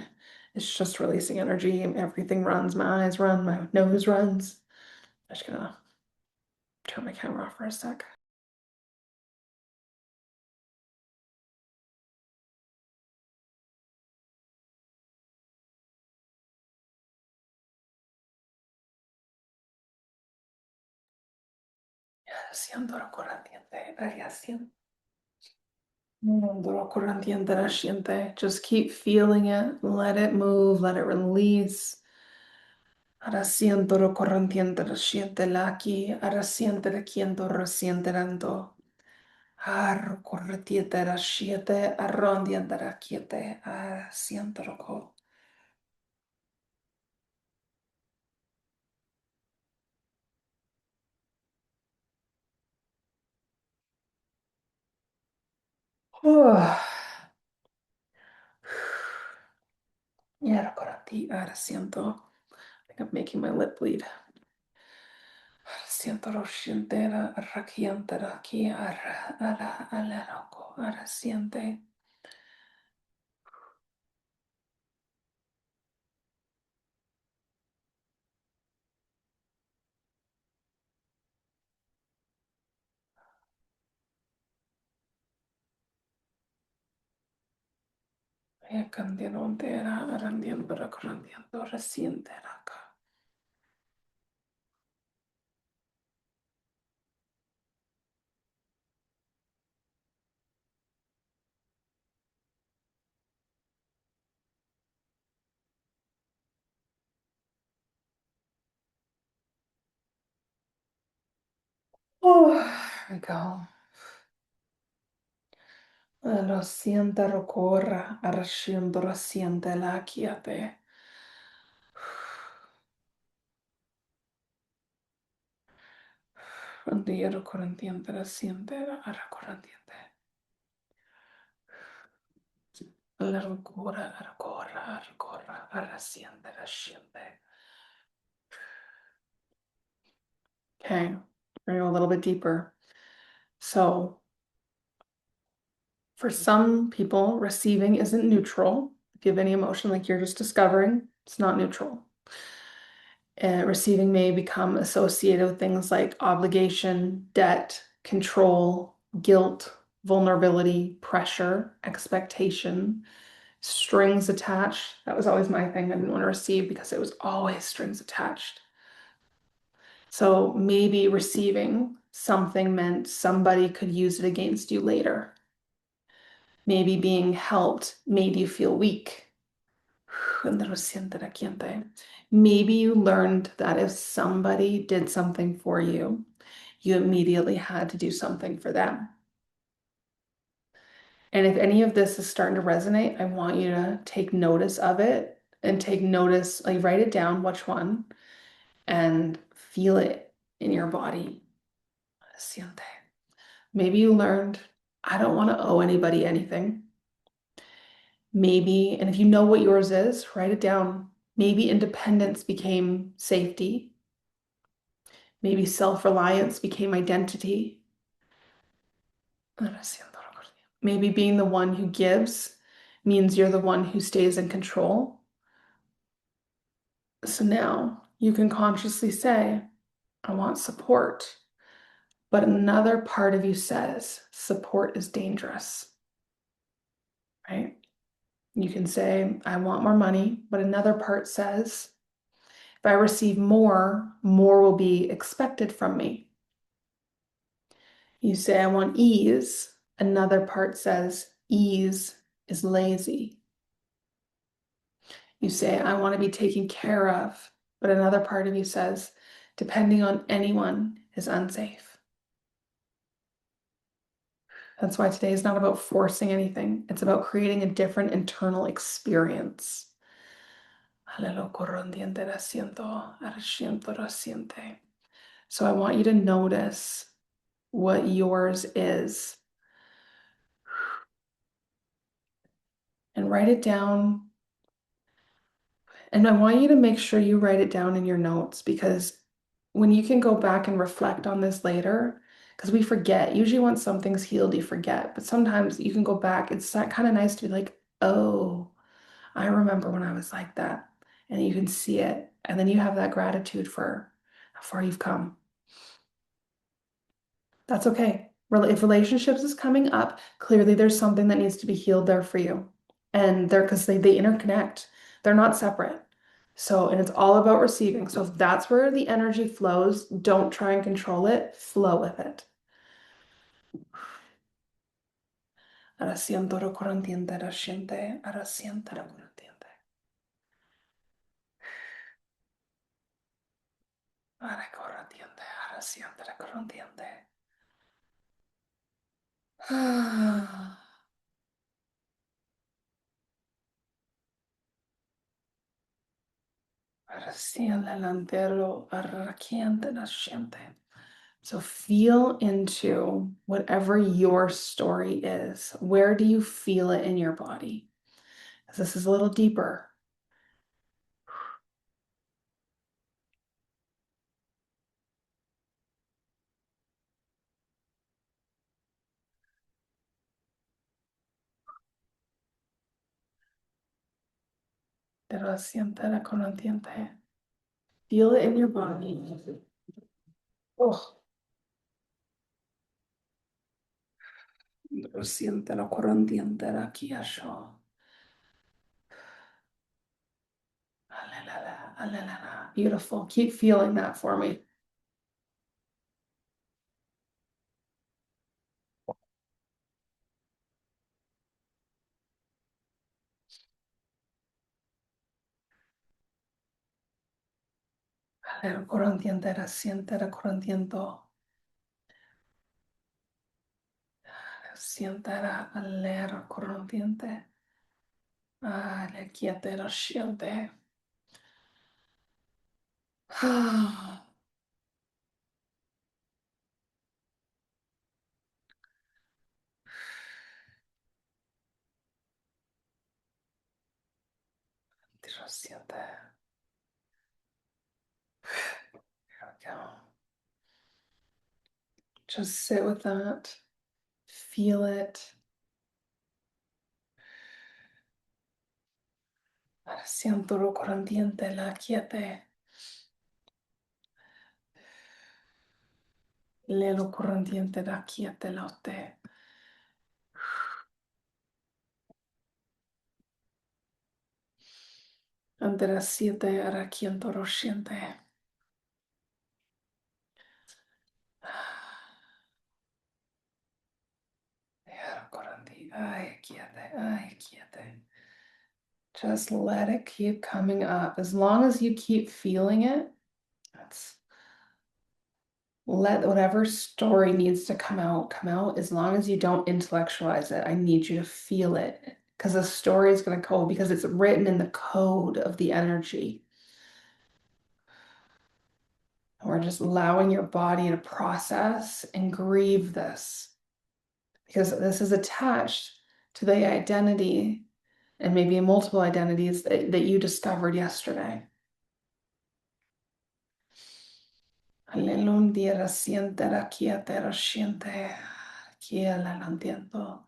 it's just releasing energy. Everything runs. My eyes run, my nose runs. I'm just gonna turn my camera off for a sec. Siento la corriente, just keep feeling it. Let it move. Let it release. Ahora siento lo corriente, resiente la aquí. Ahora siente la quiento, resiente tanto. Arro corretiete resiete, arrondiente la quiete. Siento lo co. Yeah, ahora siento. I think I'm making my lip bleed. Siento lo sientera, raquientera aquí, ara loco, ahora siente. Candiendo entera, arrandiendo, corrandiendo, resiente acá. Oh, there we go. Lo siente, recorra, arrasciendo, resiente la quiete. Andiero corriente, resiente, arra corriente. La recorra, recorra, recorra, arrasciente, resiente. Okay, we're gonna go a little bit deeper. So, for some people, receiving isn't neutral. If you have any emotion like you're just discovering, it's not neutral. Receiving may become associated with things like obligation, debt, control, guilt, vulnerability, pressure, expectation, strings attached. That was always my thing. I didn't want to receive because it was always strings attached. So maybe receiving something meant somebody could use it against you later. Maybe being helped made you feel weak. Maybe you learned that if somebody did something for you, you immediately had to do something for them. And if any of this is starting to resonate, I want you to take notice of it and take notice, like write it down, which one, and feel it in your body. Siente. Maybe you learned, I don't want to owe anybody anything. Maybe, and if you know what yours is, write it down. Maybe independence became safety. Maybe self-reliance became identity. Maybe being the one who gives means you're the one who stays in control. So now you can consciously say, I want support. But another part of you says support is dangerous, right? You can say, I want more money, but another part says, if I receive more, more will be expected from me. You say, I want ease. Another part says, ease is lazy. You say, I want to be taken care of. But another part of you says, depending on anyone is unsafe. That's why today is not about forcing anything. It's about creating a different internal experience. So I want you to notice what yours is and write it down. And I want you to make sure you write it down in your notes because when you can go back and reflect on this later, because we forget. Usually, once something's healed, you forget. But sometimes you can go back. It's that kind of nice to be like, oh, I remember when I was like that. And you can see it. And then you have that gratitude for how far you've come. That's okay. If relationships is coming up, clearly there's something that needs to be healed there for you. And they're because they interconnect. They're not separate. So, and it's all about receiving. So if that's where the energy flows, don't try and control it, flow with it. Ahora siento lo corriente, ahora siente, ahora siente lo corriente. Ahora corriente, ahora siente la corriente. Recién delantero, arraquiente naciente. So feel into whatever your story is. Where do you feel it in your body? This is a little deeper. Pero siéntela con el diente. Feel it in your body. Oh, pero siéntelo con el diente aquí abajo. Alelala, alelala. Beautiful. Keep feeling that for me. Alelo con el diente, siéntela con el diente. Siéntela, alelo con el diente. Ah, le quiete lo siente. Ah, lo siente. There we go. Just sit with that. Feel it. Siento lo corriente, la quiete. Le lo corriente, la quiete, la te. Ante las 7 era quien siente. Ay, quiete. Just let it keep coming up. As long as you keep feeling it, that's let whatever story needs to come out, come out. As long as you don't intellectualize it, I need you to feel it because the story is going to go because it's written in the code of the energy. We're just allowing your body to process and grieve this because this is attached to the identity and maybe multiple identities that you discovered yesterday. Aleluya, siente la quieta, la siente. Aquí la entiendo.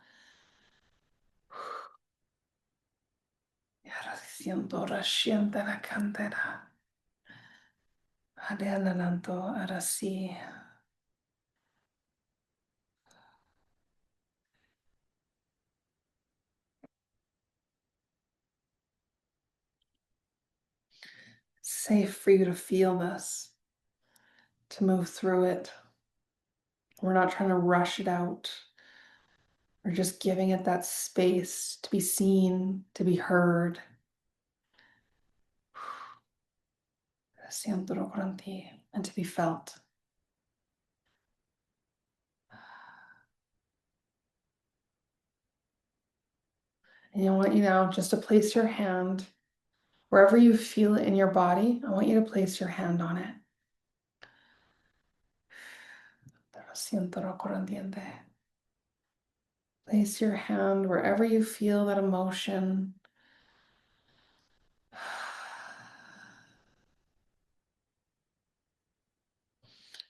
Y ahora siento la siente la cantera. Adelante, ahora sí. It's safe for you to feel this, to move through it. We're not trying to rush it out. We're just giving it that space to be seen, to be heard. And to be felt. And I want you now just to place your hand wherever you feel it in your body. I want you to place your hand on it. Place your hand wherever you feel that emotion.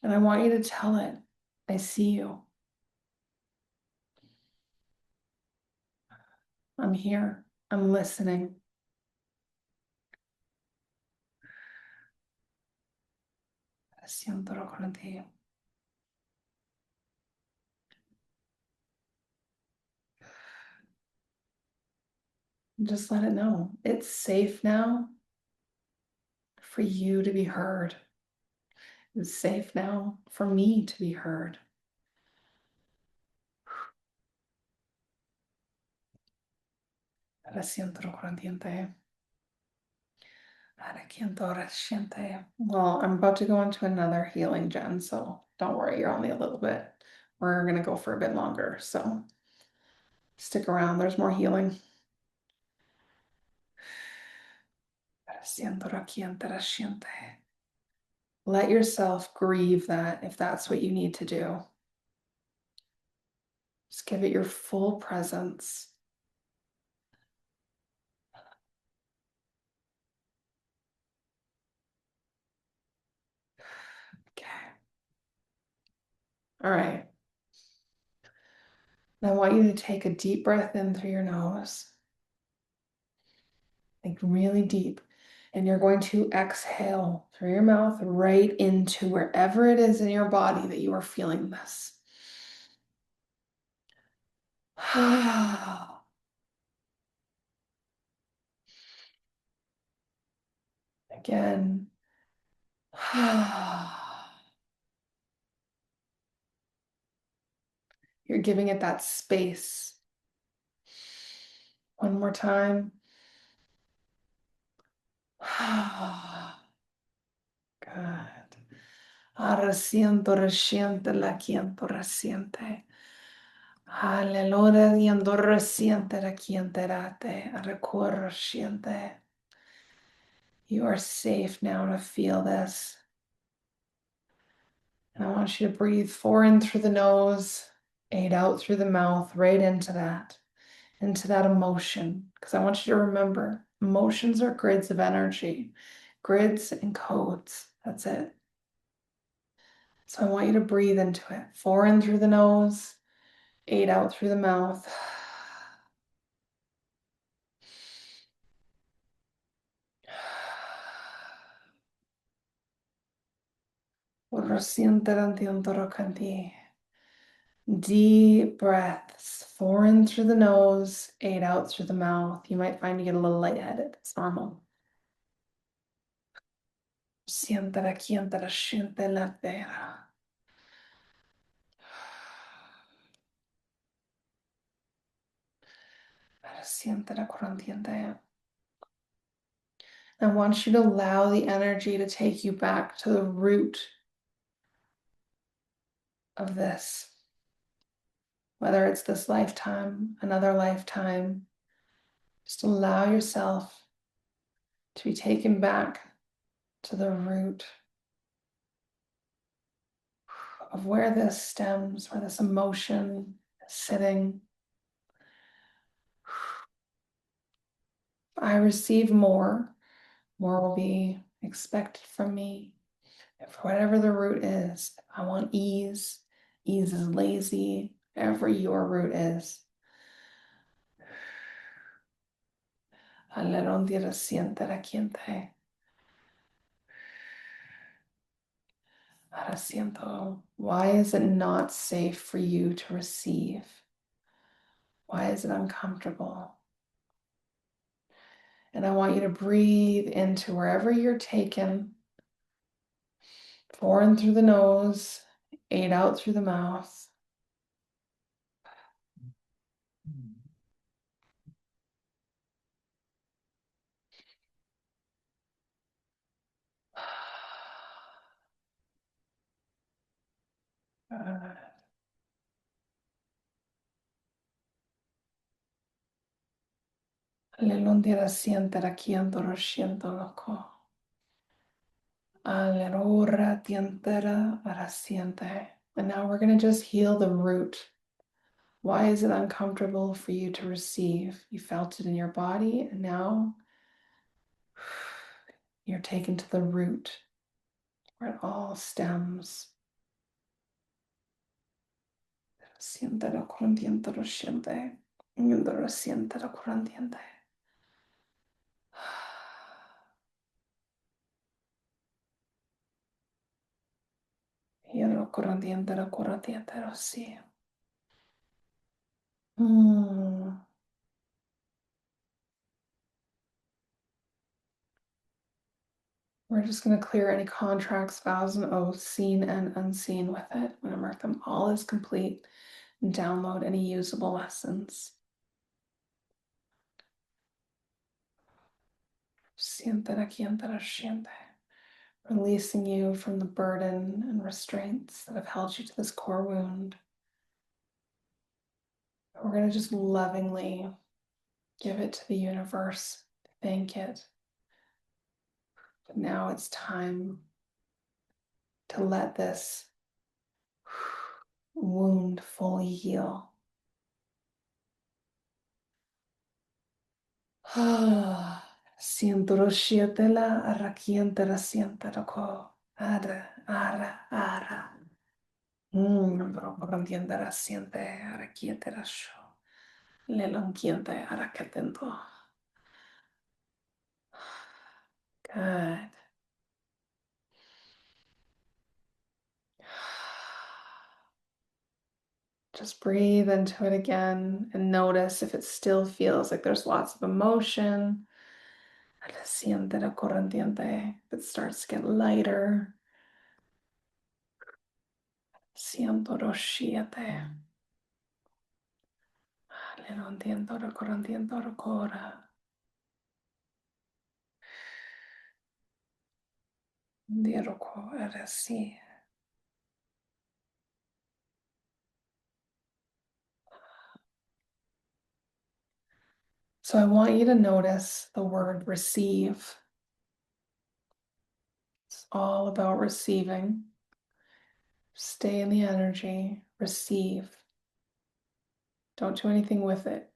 And I want you to tell it, I see you. I'm here. I'm listening. Just let it know. It's safe now for you to be heard. It's safe now for me to be heard. Well, I'm about to go into another healing, Jen, so don't worry, you're only a little bit. We're going to go for a bit longer, so stick around. There's more healing. Let yourself grieve that if that's what you need to do. Just give it your full presence. Okay. All right. Now I want you to take a deep breath in through your nose. Like really deep. And you're going to exhale through your mouth right into wherever it is in your body that you are feeling this. Again. You're giving it that space. One more time. Good. Resiento, resiente, la quiento, resiente. Aleluya, diendo, resiente, la quienterate, recuerdo, resiente. You are safe now to feel this. And I want you to breathe 4 in through the nose, 8 out through the mouth, right into that emotion. Because I want you to remember, emotions are grids of energy, grids and codes. That's it. So I want you to breathe into it. 4 in through the nose, 8 out through the mouth. Deep breaths, 4 in through the nose, 8 out through the mouth. You might find you get a little lightheaded. It's normal. Siéntela aquí, siente la tierra. Siente la corriente. I want you to allow the energy to take you back to the root of this, whether it's this lifetime, another lifetime. Just allow yourself to be taken back to the root of where this stems, where this emotion is sitting. If I receive more will be expected from me. For whatever the root is, I want ease. Ease is lazy, whatever your root is. Ahora siento. Why is it not safe for you to receive? Why is it uncomfortable? And I want you to breathe into wherever you're taken. 4 in through the nose, 8 out through the mouth. Lelondira sientera kientoro siento loco. Alerora tientera arasiente. And now we're going to just heal the root. Why is it uncomfortable for you to receive? You felt it in your body, and now you're taken to the root where it all stems. Siéntelo corriente, lo siente. Lo siente, lo corriente. Y lo corriente, lo sí. We're just going to clear any contracts, vows, and oaths, seen and unseen with it. I'm going to mark them all as complete and download any usable lessons. Siente aquí entera siente. Releasing you from the burden and restraints that have held you to this core wound. We're going to just lovingly give it to the universe, thank it. But now it's time to let this wound fully heal. Siento sietela arrakientera sientera ko ara. Bro corrientera siente arrakientera sho. Lelonquiente arrakatento. Good. Just breathe into it again and notice if it still feels like there's lots of emotion. Siente la corriente. If it starts to get lighter. Siento rosciate. Le non tiento la corriente ancora. Diroko era sì. So I want you to notice the word receive. It's all about receiving. Stay in the energy, receive. Don't do anything with it.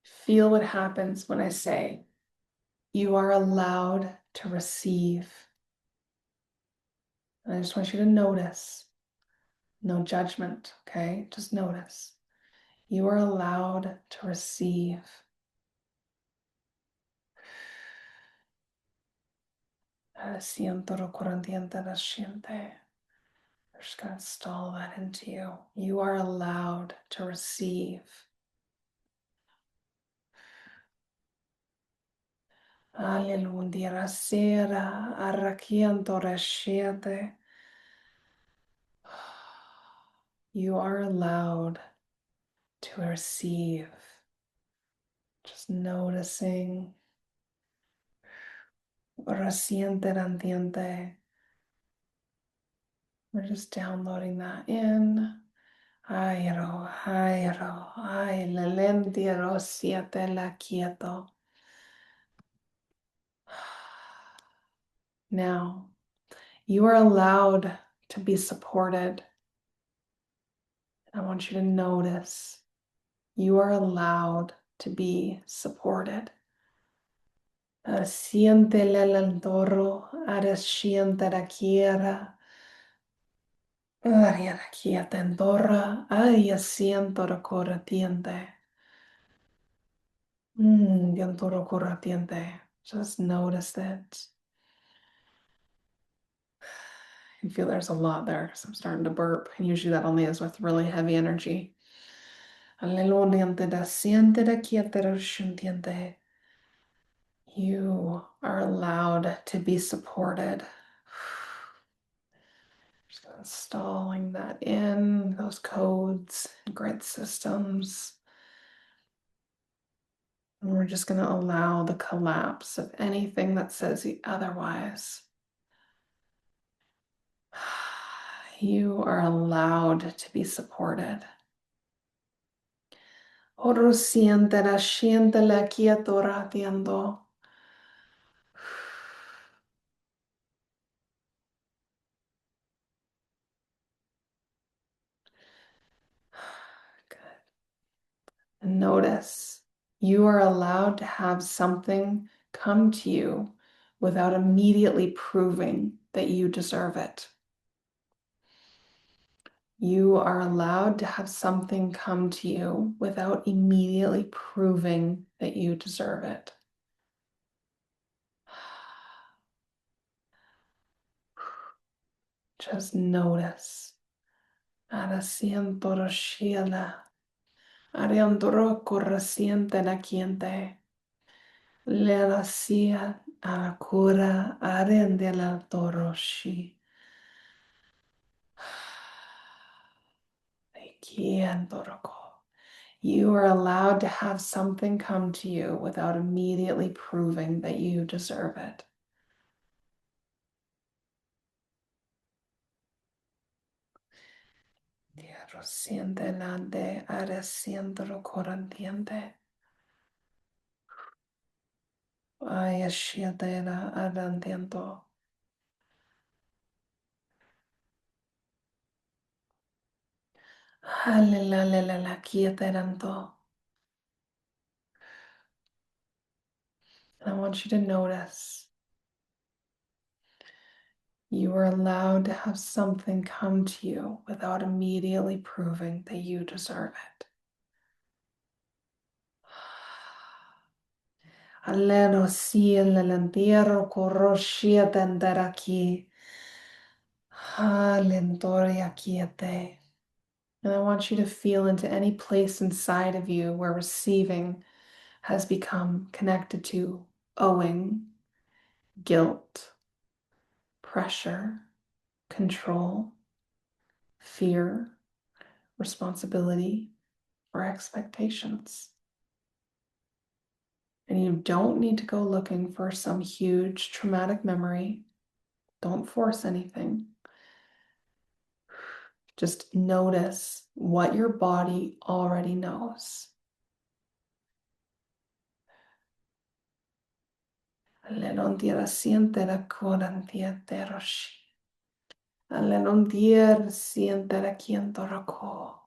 Feel what happens when I say, you are allowed to receive. And I just want you to notice. No judgment, okay? Just notice. You are allowed to receive. Siento lo corriente la siente. We're just going to install that into you. You are allowed to receive. Alleluia, sera, arrakiento resciente. You are allowed to receive. Just noticing. Reciente randiente. We're just downloading that in. Airo, airo, ay, lelentiero, siete la quieto. Now, you are allowed to be supported. I want you to notice you are allowed to be supported. Siente l'entoro, siente la quiera, aria la quieta entorra, ay, siento la corriente. Viento corriente. Just notice it. I feel there's a lot there because I'm starting to burp. And usually that only is with really heavy energy. You are allowed to be supported. Just installing that in, those codes, grid systems. And we're just going to allow the collapse of anything that says otherwise. You are allowed to be supported. Oro siente la quieto ratiendo. Good. And notice you are allowed to have something come to you without immediately proving that you deserve it. You are allowed to have something come to you without immediately proving that you deserve it. Just notice. Ahora siento Roshila. Ariandoro corresiente la quiente. Le racia a la cura arende la toroshi. You are allowed to have something come to you without immediately proving that you deserve it. Siente la de aresiendo corriente. Ay, siente la adantiento. Hallelujah, quieteranto. And I want you to notice you are allowed to have something come to you without immediately proving that you deserve it. Aleno siele l'entiero corroshia tendera aquí. Lentoria quiete. And I want you to feel into any place inside of you where receiving has become connected to owing, guilt, pressure, control, fear, responsibility, or expectations. And you don't need to go looking for some huge traumatic memory. Don't force anything. Just notice what your body already knows. Allenondier siente la corantia teroshi. Allenondier siente la quiento roko.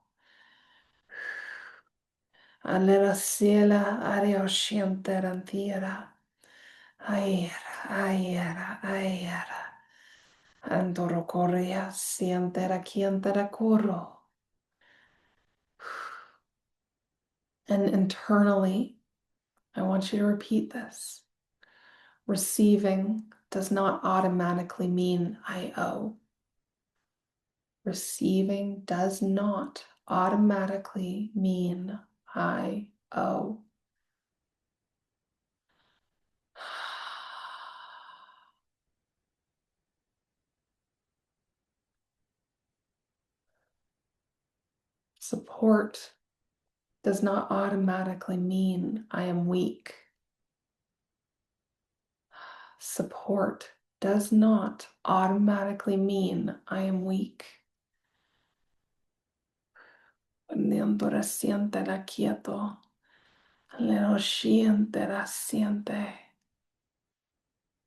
Allena ciela ario siente rantiera. Ayera, ayera. Andoro corria siente la quiente la corro. And internally, I want you to repeat this. Receiving does not automatically mean I owe. Receiving does not automatically mean I owe. Support does not automatically mean I am weak. Support does not automatically mean I am weak. Niondora siente la quieto. Lero siente la siente.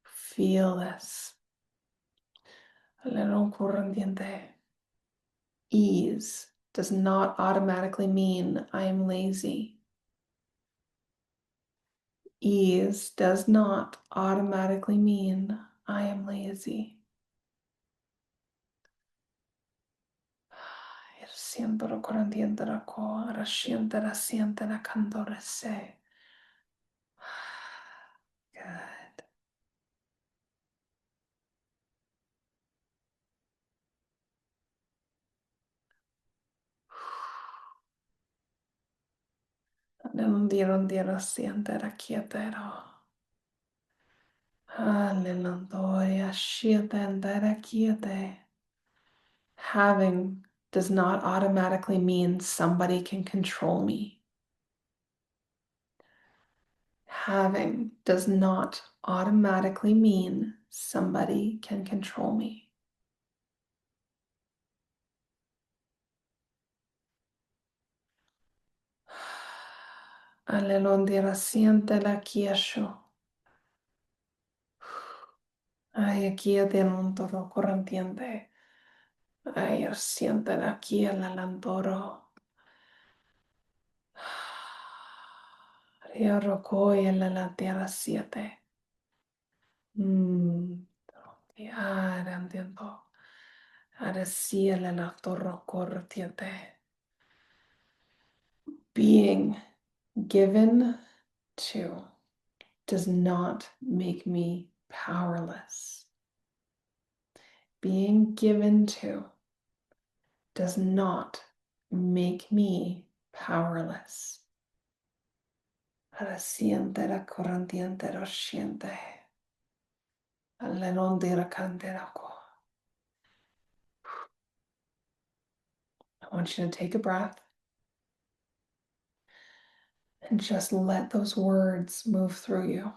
Feel this. Lero corriente. Ease does not automatically mean I am lazy. Ease does not automatically mean I am lazy. Siento lo corriente la co, ahora siente la candore se. Good. Non dire siente la quietero. Alleluia, shiatendera quiete. Having does not automatically mean somebody can control me. Having does not automatically mean somebody can control me. Alleluia, siente la quiescio. Ay, aquí tiene un toro corriente. Ay, siente aquí el alantoro. Río Rocoy en la tierra 7. Ya, entiendo. Ahora sí el alantoro corriente. Being given to does not make me powerless. Being given to does not make me powerless. Ahora siente la corriente rociente. Allenondira canterako. I want you to take a breath and just let those words move through you.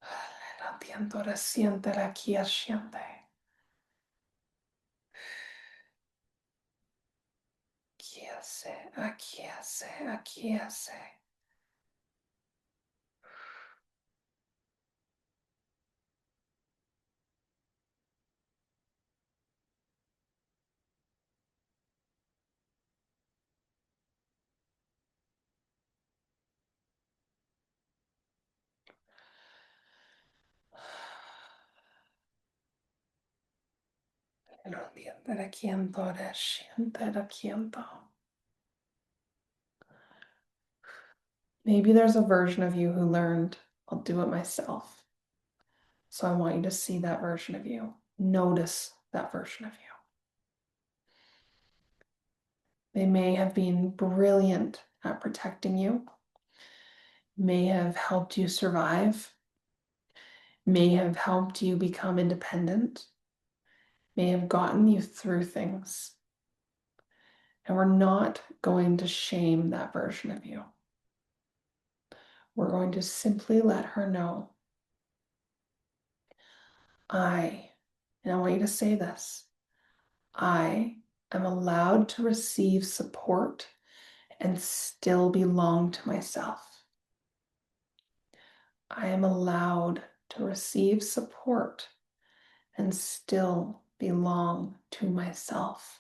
Allenondira siente la quiesciente. Quiese, aquiese, aquiese. Allenondira quiento, siente la quiento. Maybe there's a version of you who learned, I'll do it myself. So I want you to see that version of you. Notice that version of you. They may have been brilliant at protecting you, may have helped you survive, may have helped you become independent, may have gotten you through things. And we're not going to shame that version of you. We're going to simply let her know, and I want you to say this, I am allowed to receive support and still belong to myself. I am allowed to receive support and still belong to myself.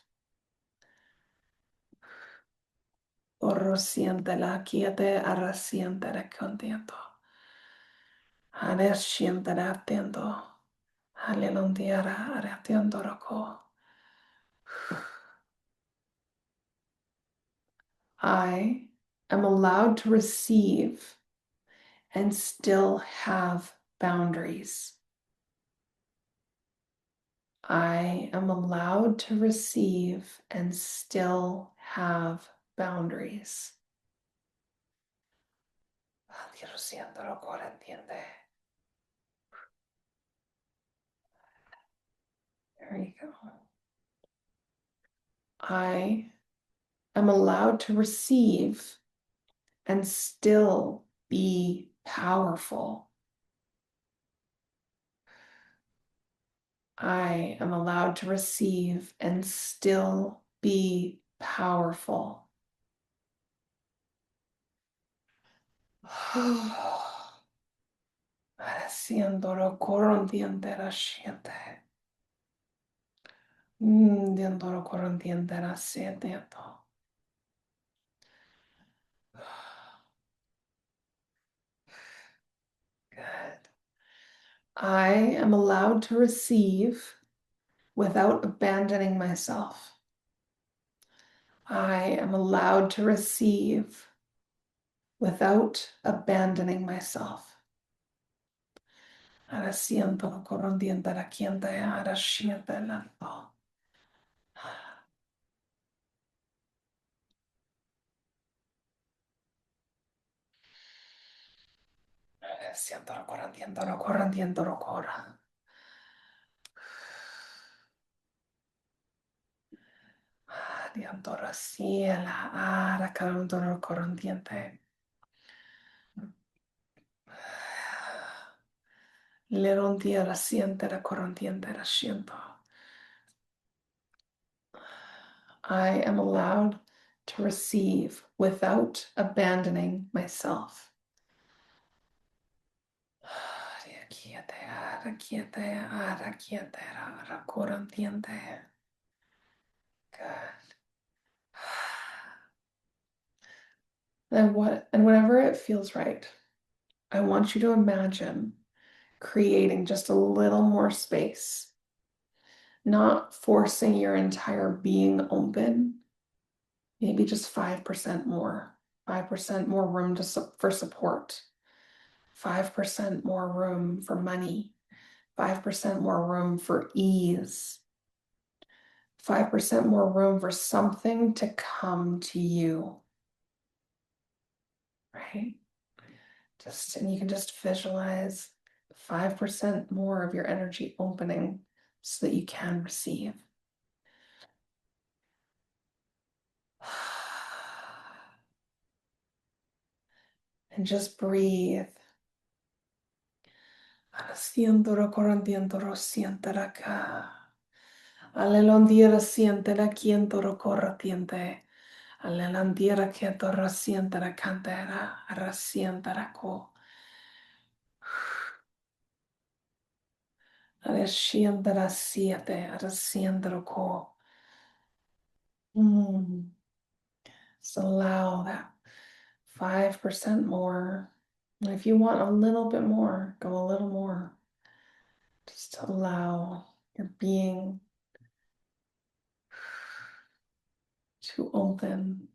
Oro siente la quiete, ara siente la contento. Are siente la atento. Hallelujah, are atento roko. I am allowed to receive and still have boundaries. I am allowed to receive and still have boundaries. There you go. I am allowed to receive and still be powerful. I am allowed to receive and still be powerful. Haciéndolo corriente la siente. Diendolo corriente la siente. Good. I am allowed to receive without abandoning myself. I am allowed to receive without abandoning myself. Ahora siento lo corriente la quiente, ahora siente lento. Siento lo corriente, lo corriente, lo corra. Dianto rasiela, ahora calento lo corriente. Le rompía la siente la corriente la siento. I am allowed to receive without abandoning myself. Good. And whenever it feels right, I want you to imagine creating just a little more space, not forcing your entire being open, maybe just 5% more, 5% more room for support, 5% more room for money, 5% more room for ease, 5% more room for something to come to you, right? And you can just visualize 5% more of your energy opening so that you can receive. And just breathe. Siéntelo corriendo, siéntelo acá. Alelondiera siéntela quientoro corriente. Alelandiera quientoro siéntela cantera. Arrasiéntela co. Arrasiéntela siete. Arrasiéntelo co. Just allow that 5% more. And if you want a little bit more, go a little more. Just allow your being to open.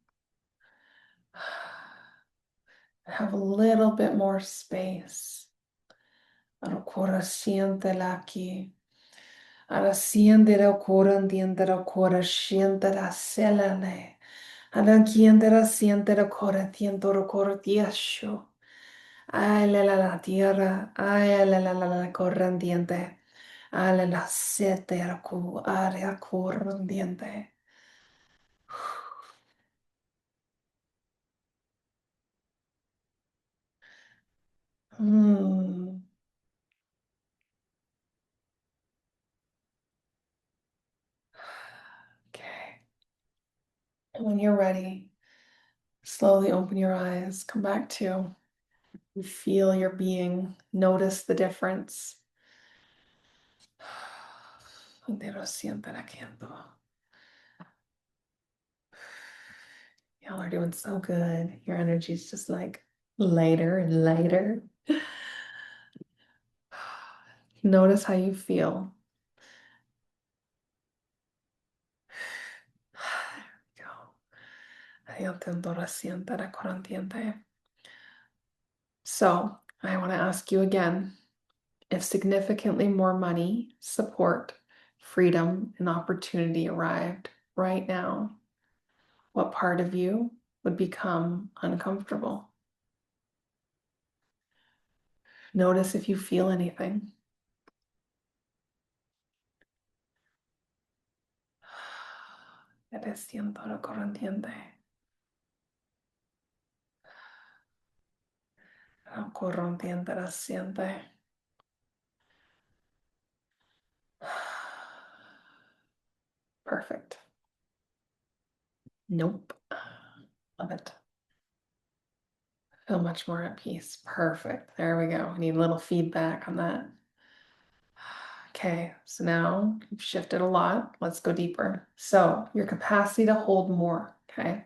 Have a little bit more space. Ancora siéntela aquí. Ahora siéntela ancora, entiéndela ancora, siéntela, célale. Ahora siéntela ancora, tiéndolo ancora, diascio. Ay, la tierra, ay, la corriente. Ay, la sete, la área corriente. Mm. Okay. And when you're ready, slowly open your eyes, come back to. You feel your being, notice the difference. Entero siente la canto. Y'all are doing so good. Your energy's just like lighter and lighter. Notice how you feel. There we go. Yo tento la siente la corriente. So I want to ask you again, if significantly more money, support, freedom, and opportunity arrived right now, what part of you would become uncomfortable? Notice if you feel anything. Eres siento lo corriente. Lo corriente la siente. Perfect. Nope. Love it. Feel much more at peace. Perfect. There we go. I need a little feedback on that. Okay, so now you've shifted a lot. Let's go deeper. So, your capacity to hold more. Okay.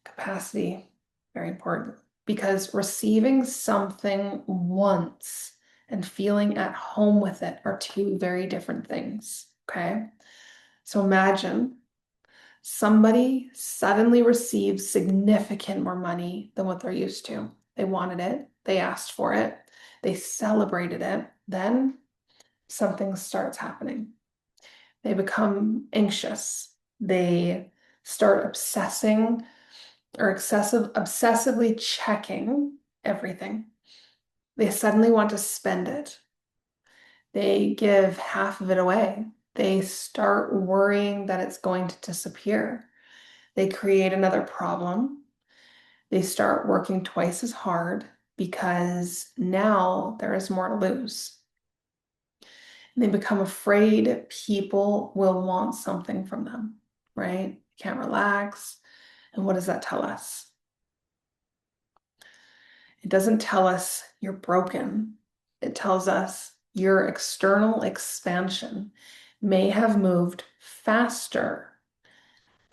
Capacity, very important because receiving something once and feeling at home with it are two very different things. Okay. So, imagine somebody suddenly receives significant more money than what they're used to. They wanted it, they asked for it, they celebrated it. Then something starts happening. They become anxious. They start obsessing or obsessively checking everything. They suddenly want to spend it. They give half of it away. They start worrying that it's going to disappear. They create another problem. They start working twice as hard because now there is more to lose. They become afraid people will want something from them, right? Can't relax. And what does that tell us? It doesn't tell us you're broken. It tells us your external expansion may have moved faster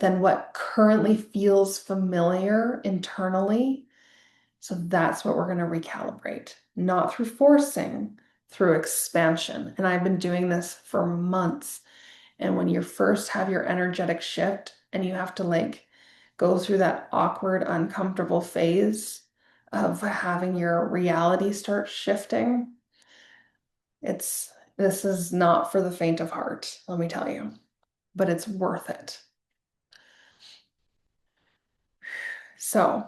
than what currently feels familiar internally. So that's what we're going to recalibrate, not through forcing, through expansion. And I've been doing this for months. And when you first have your energetic shift and you have to like go through that awkward, uncomfortable phase of having your reality start shifting, this is not for the faint of heart, let me tell you, but it's worth it. So,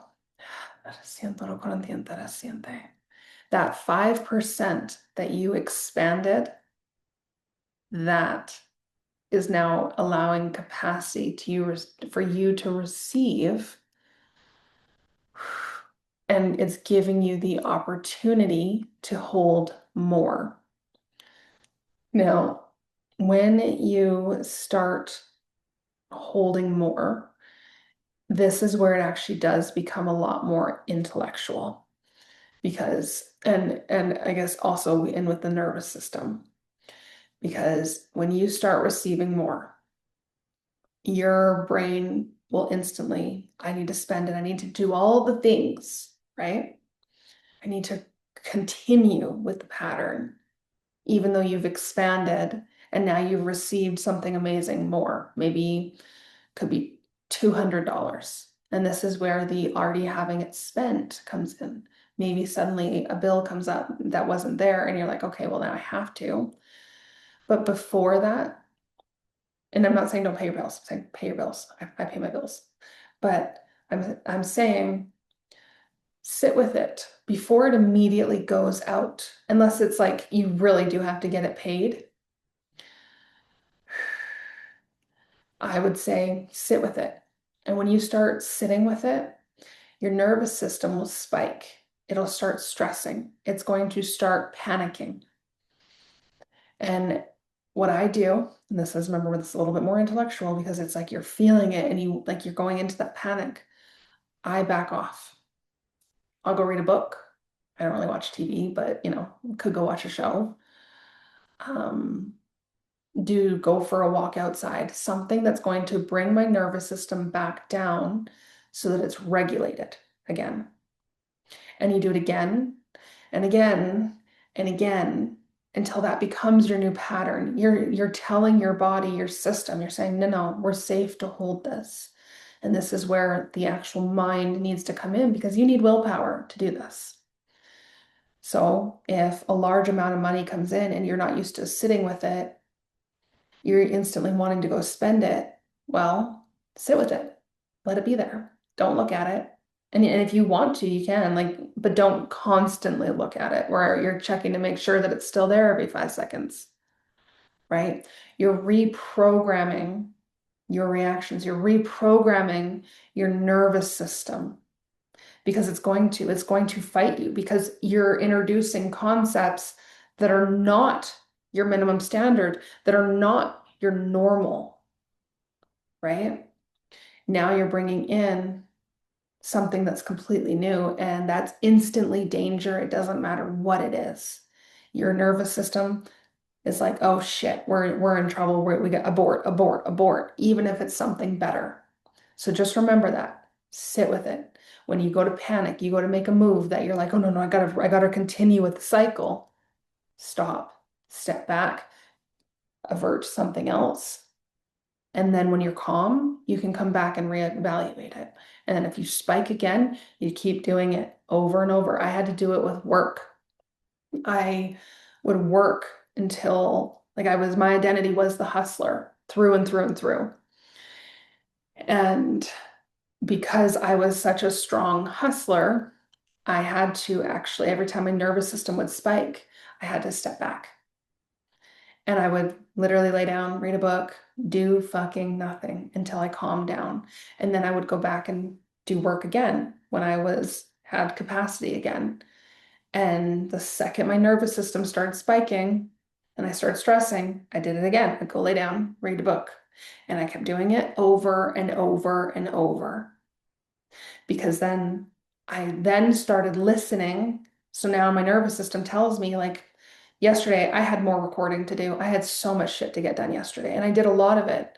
that 5% that you expanded, that is now allowing capacity to you for you to receive, and it's giving you the opportunity to hold more. Now, when you start holding more, this is where it actually does become a lot more intellectual because and I guess also in with the nervous system, because when you start receiving more, your brain will instantly, I need to spend it, I need to do all the things, right? I need to continue with the pattern, even though you've expanded and now you've received something amazing more. Maybe could be $200. And this is where the already having it spent comes in. Maybe suddenly a bill comes up that wasn't there, and you're like, okay, well, now I have to. But before that, and I'm not saying don't pay your bills, I'm saying pay your bills. I pay my bills. But I'm saying sit with it before it immediately goes out, unless it's like you really do have to get it paid. I would say sit with it. And when you start sitting with it, your nervous system will spike. It'll start stressing. It's going to start panicking. And what I do, and this is, remember, this is a little bit more intellectual because it's like you're feeling it and you like you're going into that panic. I back off. I'll go read a book. I don't really watch TV, but could go watch a show. Um, do go for a walk outside, something that's going to bring my nervous system back down so that it's regulated again. And you do it again and again and again until that becomes your new pattern. You're telling your body, your system, you're saying, no, we're safe to hold this. And this is where the actual mind needs to come in because you need willpower to do this. So if a large amount of money comes in and you're not used to sitting with it, you're instantly wanting to go spend it. Well, sit with it. Let it be there. Don't look at it. And if you want to, you can, but don't constantly look at it where you're checking to make sure that it's still there every 5 seconds, right? You're reprogramming your reactions. You're reprogramming your nervous system because it's going to fight you because you're introducing concepts that are not your minimum standard, that are not your normal, right? Now you're bringing in something that's completely new, and that's instantly danger. It doesn't matter what it is. Your nervous system is like, oh shit, we're in trouble. We got abort, abort, abort, even if it's something better. So just remember that. Sit with it. When you go to panic, you go to make a move that you're like, oh no, no, I gotta continue with the cycle. Stop, step back, avert something else. And then when you're calm, you can come back and reevaluate it. And then if you spike again, you keep doing it over and over. I had to do it with work. I would work until like my identity was the hustler through and through and through. And because I was such a strong hustler, I had to actually, every time my nervous system would spike, I had to step back. And I would literally lay down, read a book, do fucking nothing until I calmed down. And then I would go back and do work again when I had capacity again. And the second my nervous system started spiking and I started stressing, I did it again. I'd go lay down, read a book. And I kept doing it over and over and over because then I then started listening. So now my nervous system tells me, like, yesterday I had more recording to do. I had so much shit to get done yesterday, and I did a lot of it.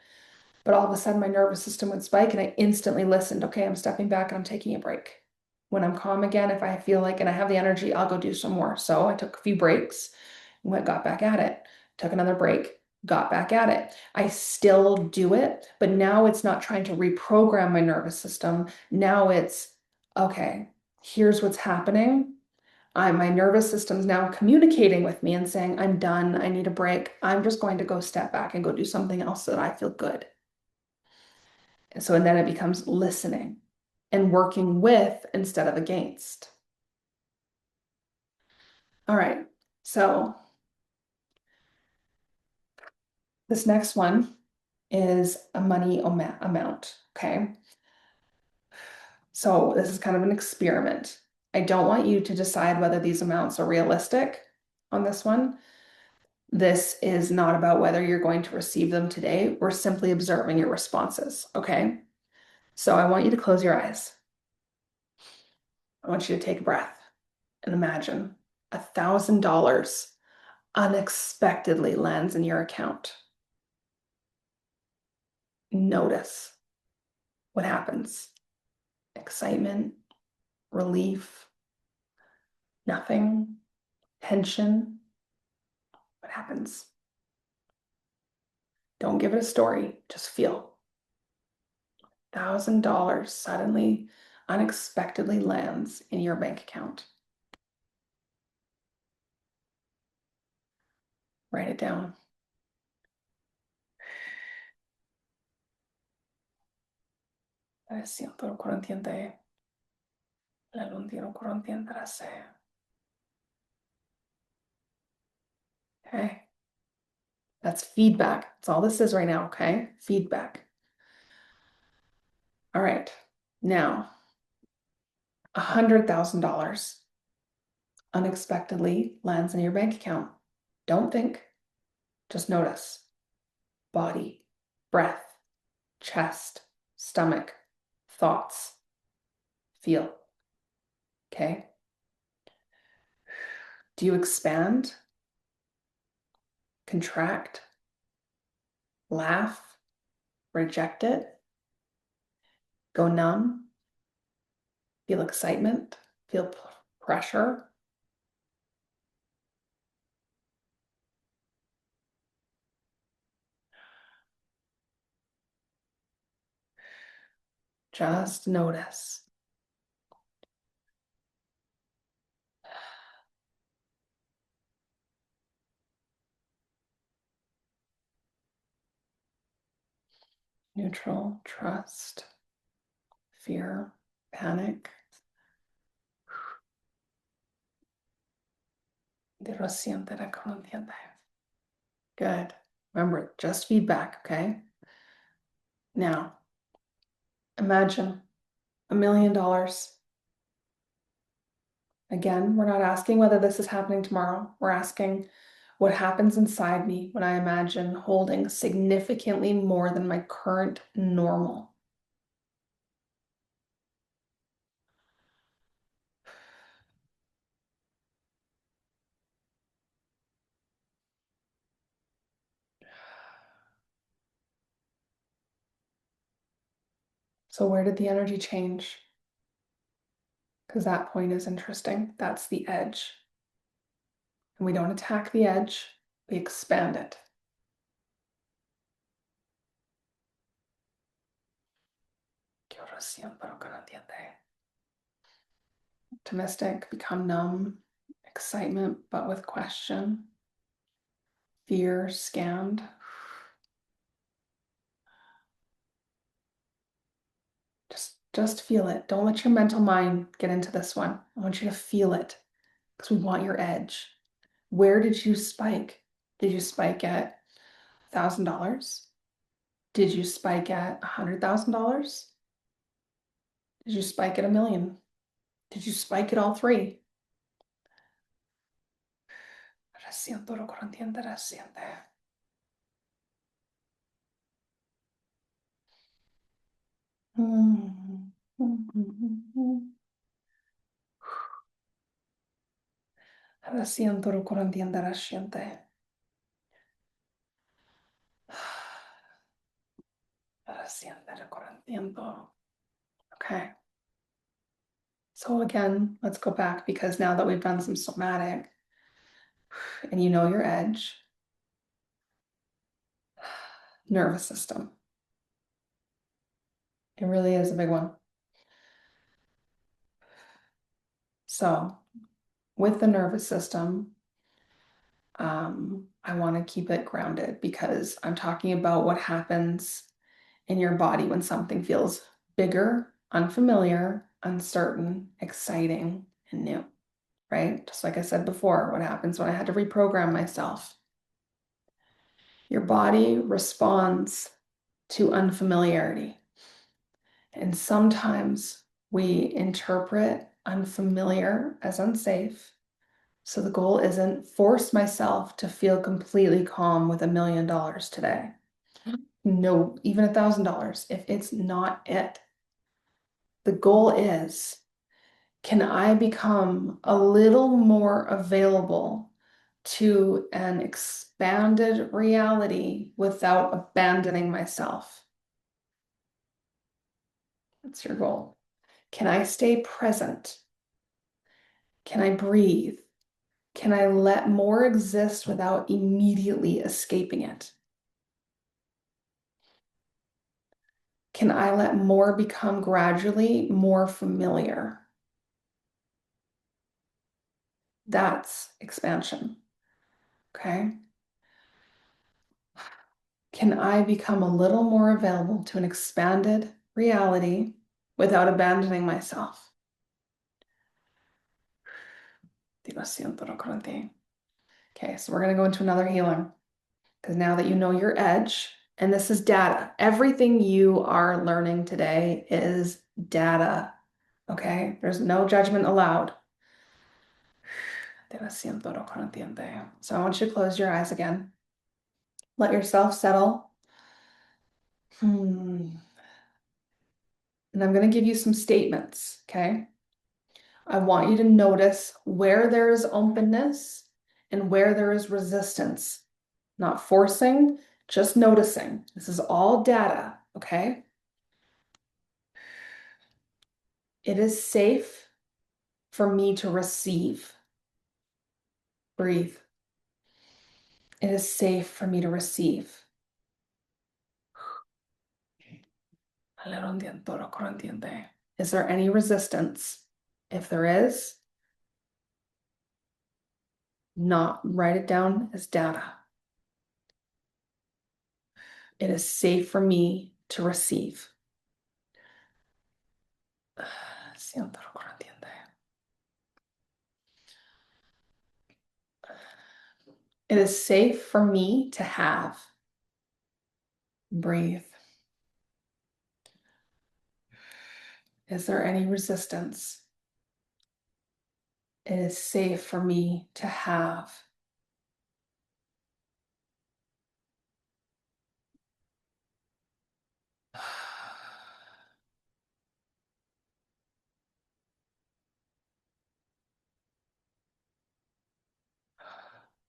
But all of a sudden, my nervous system would spike, and I instantly listened. Okay, I'm stepping back and I'm taking a break. When I'm calm again, if I feel like and I have the energy, I'll go do some more. So I took a few breaks, got back at it, took another break, got back at it. I still do it, but now it's not trying to reprogram my nervous system. Now it's okay, here's what's happening. My nervous system's now communicating with me and saying, I'm done. I need a break. I'm just going to go step back and go do something else so that I feel good. And then it becomes listening and working with instead of against. All right. So this next one is a money amount. Okay. So this is kind of an experiment. I don't want you to decide whether these amounts are realistic on this one. This is not about whether you're going to receive them today. We're simply observing your responses. Okay. So I want you to close your eyes. I want you to take a breath and imagine $1,000 unexpectedly lands in your account. Notice what happens. Excitement, relief, nothing, tension. What happens? Don't give it a story, just feel. $1,000 suddenly, unexpectedly lands in your bank account. Write it down. Siento el corriente, la lundino corriente la se. Okay. That's feedback. That's all this is right now, okay? Feedback. All right. Now, $100,000 unexpectedly lands in your bank account. Don't think, just notice. Body, breath, chest, stomach, thoughts. Feel. Okay? Do you expand, contract, laugh, reject it, go numb, feel excitement, feel pressure? Just notice. Neutral, trust, fear, panic. Good. Remember, just feedback, okay? Now, imagine $1 million. Again, we're not asking whether this is happening tomorrow. We're asking what happens inside me when I imagine holding significantly more than my current normal. So, where did the energy change? Because that point is interesting. That's the edge. And we don't attack the edge, we expand it. Qué oración, pero que no entiende. Optimistic, become numb, excitement, but with question, fear, scanned. Just feel it. Don't let your mental mind get into this one. I want you to feel it because we want your edge. Where did you spike? Did you spike at $1,000? Did you spike at $100,000? Did you spike at 1 million? Did you spike at all three? Resiento lo corriente, resiente. Resiento lo corriente, resiente. Resiente lo corriente. Okay. So again, let's go back because now that we've done some somatic and you know your edge, nervous system. It really is a big one. So with the nervous system, I want to keep it grounded because I'm talking about what happens in your body when something feels bigger, unfamiliar, uncertain, exciting, and new, right? Just like I said before, what happens when I had to reprogram myself? Your body responds to unfamiliarity. And sometimes we interpret unfamiliar as unsafe. So the goal isn't force myself to feel completely calm with $1 million today. No, even $1,000, if it's not it. The goal is, can I become a little more available to an expanded reality without abandoning myself? That's your goal. Can I stay present? Can I breathe? Can I let more exist without immediately escaping it? Can I let more become gradually more familiar? That's expansion. Okay. Can I become a little more available to an expanded reality without abandoning myself? Okay, so we're going to go into another healing because now that you know your edge, and this is data, everything you are learning today is data. Okay, there's no judgment allowed. So I want you to close your eyes again. Let yourself settle. And I'm going to give you some statements, okay? I want you to notice where there is openness and where there is resistance. Not forcing, just noticing. This is all data, okay? It is safe for me to receive. Breathe. It is safe for me to receive. Is there any resistance? If there is, not write it down as data. It is safe for me to receive. It is safe for me to have. Breathe. Is there any resistance? It is safe for me to have.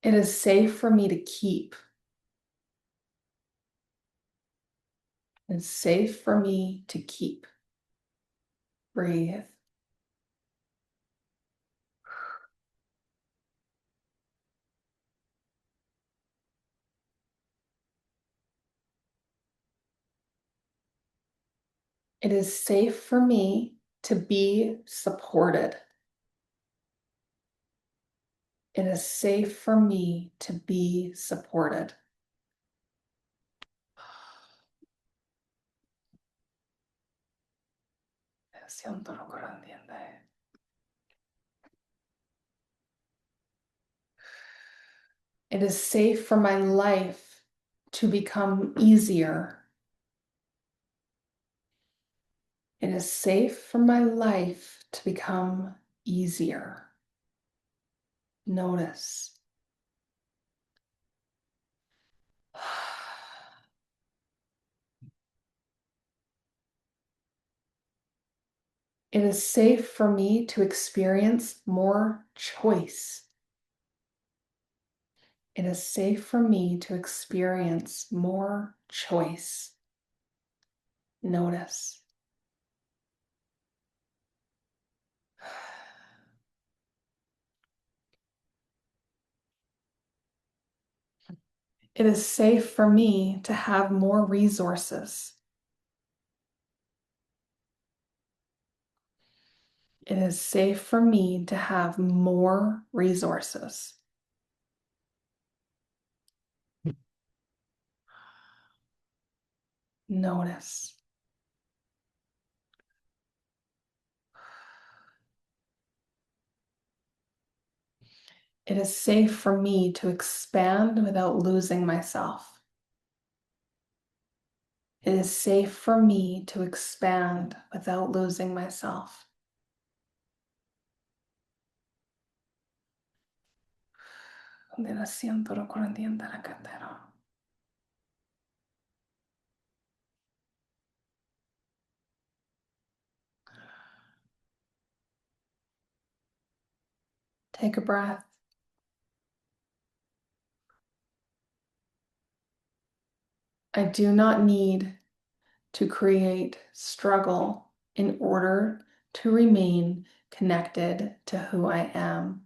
It is safe for me to keep. It's safe for me to keep. Breathe. It is safe for me to be supported. It is safe for me to be supported. It is safe for my life to become easier. It is safe for my life to become easier. Notice. It is safe for me to experience more choice. It is safe for me to experience more choice. Notice. It is safe for me to have more resources. It is safe for me to have more resources. Notice. It is safe for me to expand without losing myself. It is safe for me to expand without losing myself. Take a breath. I do not need to create struggle in order to remain connected to who I am.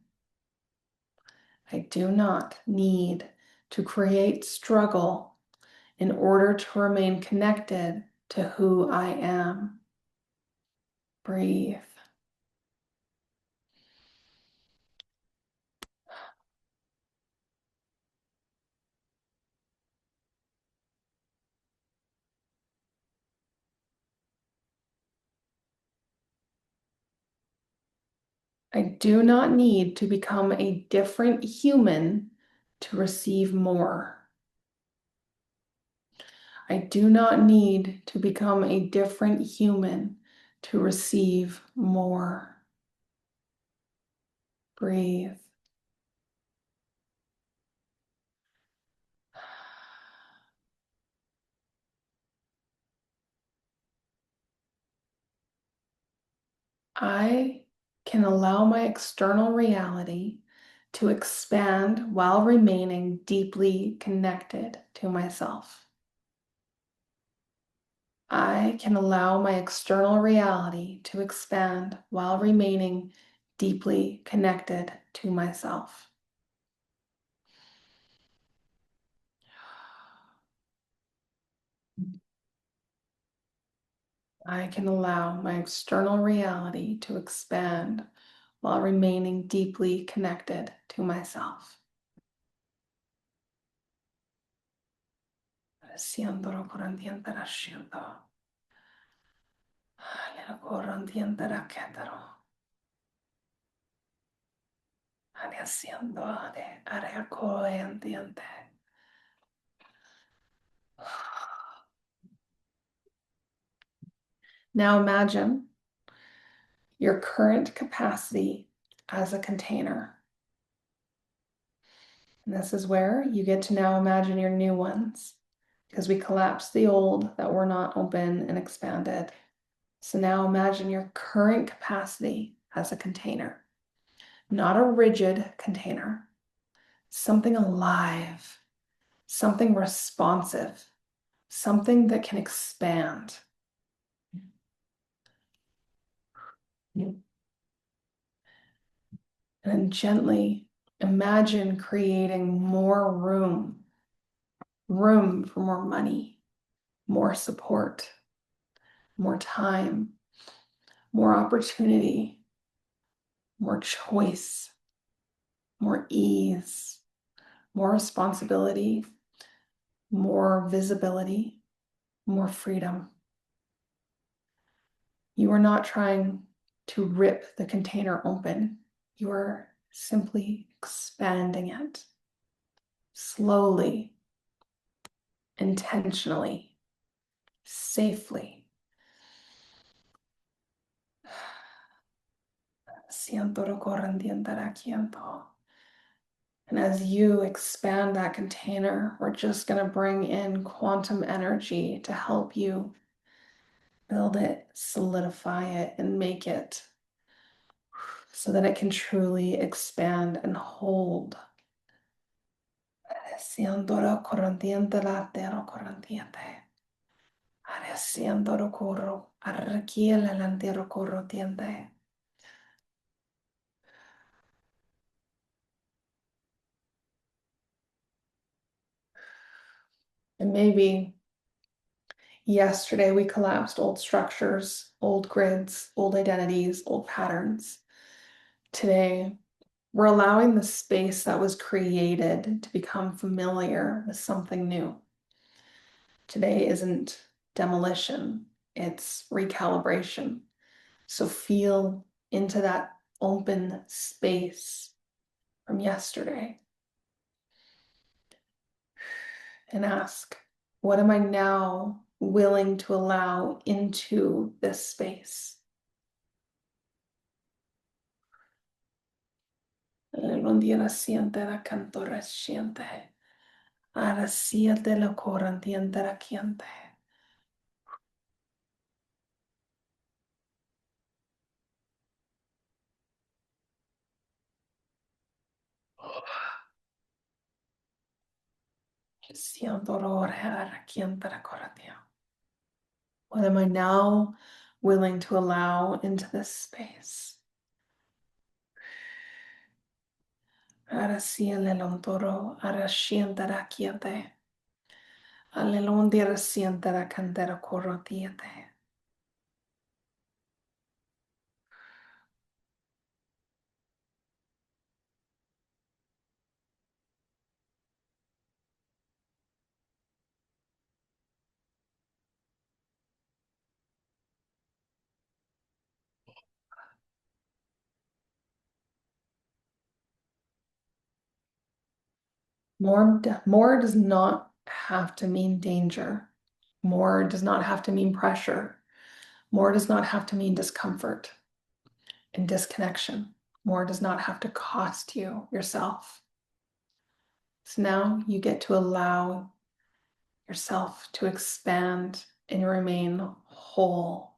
I do not need to create struggle in order to remain connected to who I am. Breathe. I do not need to become a different human to receive more. I do not need to become a different human to receive more. Breathe. I can allow my external reality to expand while remaining deeply connected to myself. I can allow my external reality to expand while remaining deeply connected to myself. I can allow my external reality to expand while remaining deeply connected to myself. Now imagine your current capacity as a container. And this is where you get to now imagine your new ones, because we collapsed the old that were not open and expanded. So now imagine your current capacity as a container, not a rigid container, something alive, something responsive, something that can expand. And then gently imagine creating more room for more money, more support, more time, more opportunity, more choice, more ease, more responsibility, more visibility, more freedom. You are not trying to rip the container open. You are simply expanding it slowly, intentionally, safely. Siento lo corriente aquí en todo. And as you expand that container, we're just going to bring in quantum energy to help you build it, solidify it, and make it so that it can truly expand and hold. Siento lo corriente, latero corriente. Siento lo corro, arrequiela el entero corriente. And maybe yesterday we collapsed old structures, old grids, old identities, old patterns. Today, we're allowing the space that was created to become familiar with something new. Today isn't demolition, it's recalibration. So feel into that open space from yesterday and ask, what am I now willing to allow into this space? Non dire siente la cantora siente. Ara siete la corantiente la quiente. Siento dolore ara quiente la corantia. What am I now willing to allow into this space? Ara siele lontoro ara siente la quiente. Alleluia resiente la candela corrotiete. More does not have to mean danger. More does not have to mean pressure. More does not have to mean discomfort and disconnection. More does not have to cost you yourself. So now you get to allow yourself to expand and remain whole.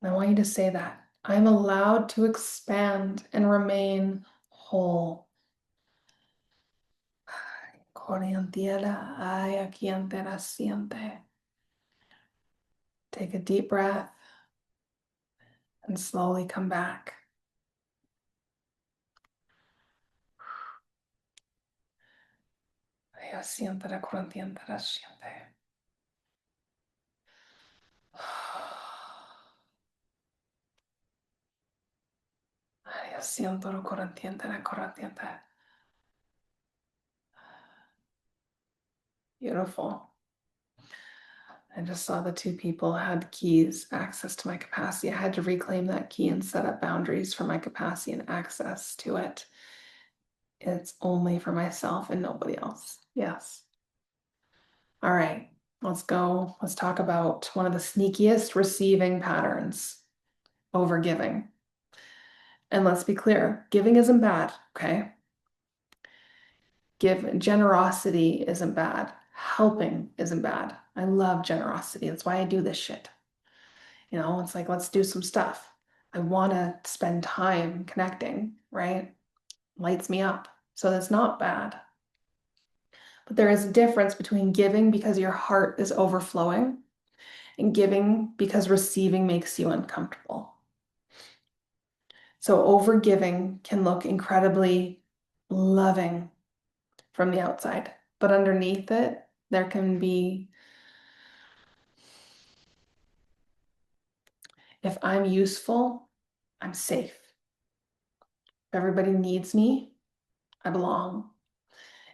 And I want you to say that. I'm allowed to expand and remain whole. Take a deep breath and slowly come back. Beautiful. I just saw the two people had keys, access to my capacity. I had to reclaim that key and set up boundaries for my capacity and access to it. It's only for myself and nobody else. Yes. All right. Let's go. Let's talk about one of the sneakiest receiving patterns, overgiving. And let's be clear, giving isn't bad, okay? Generosity isn't bad. Helping isn't bad. I love generosity. That's why I do this shit. It's like, let's do some stuff. I want to spend time connecting, right? Lights me up. So that's not bad. But there is a difference between giving because your heart is overflowing and giving because receiving makes you uncomfortable. So overgiving can look incredibly loving from the outside, but underneath it, there can be, if I'm useful, I'm safe. If everybody needs me, I belong.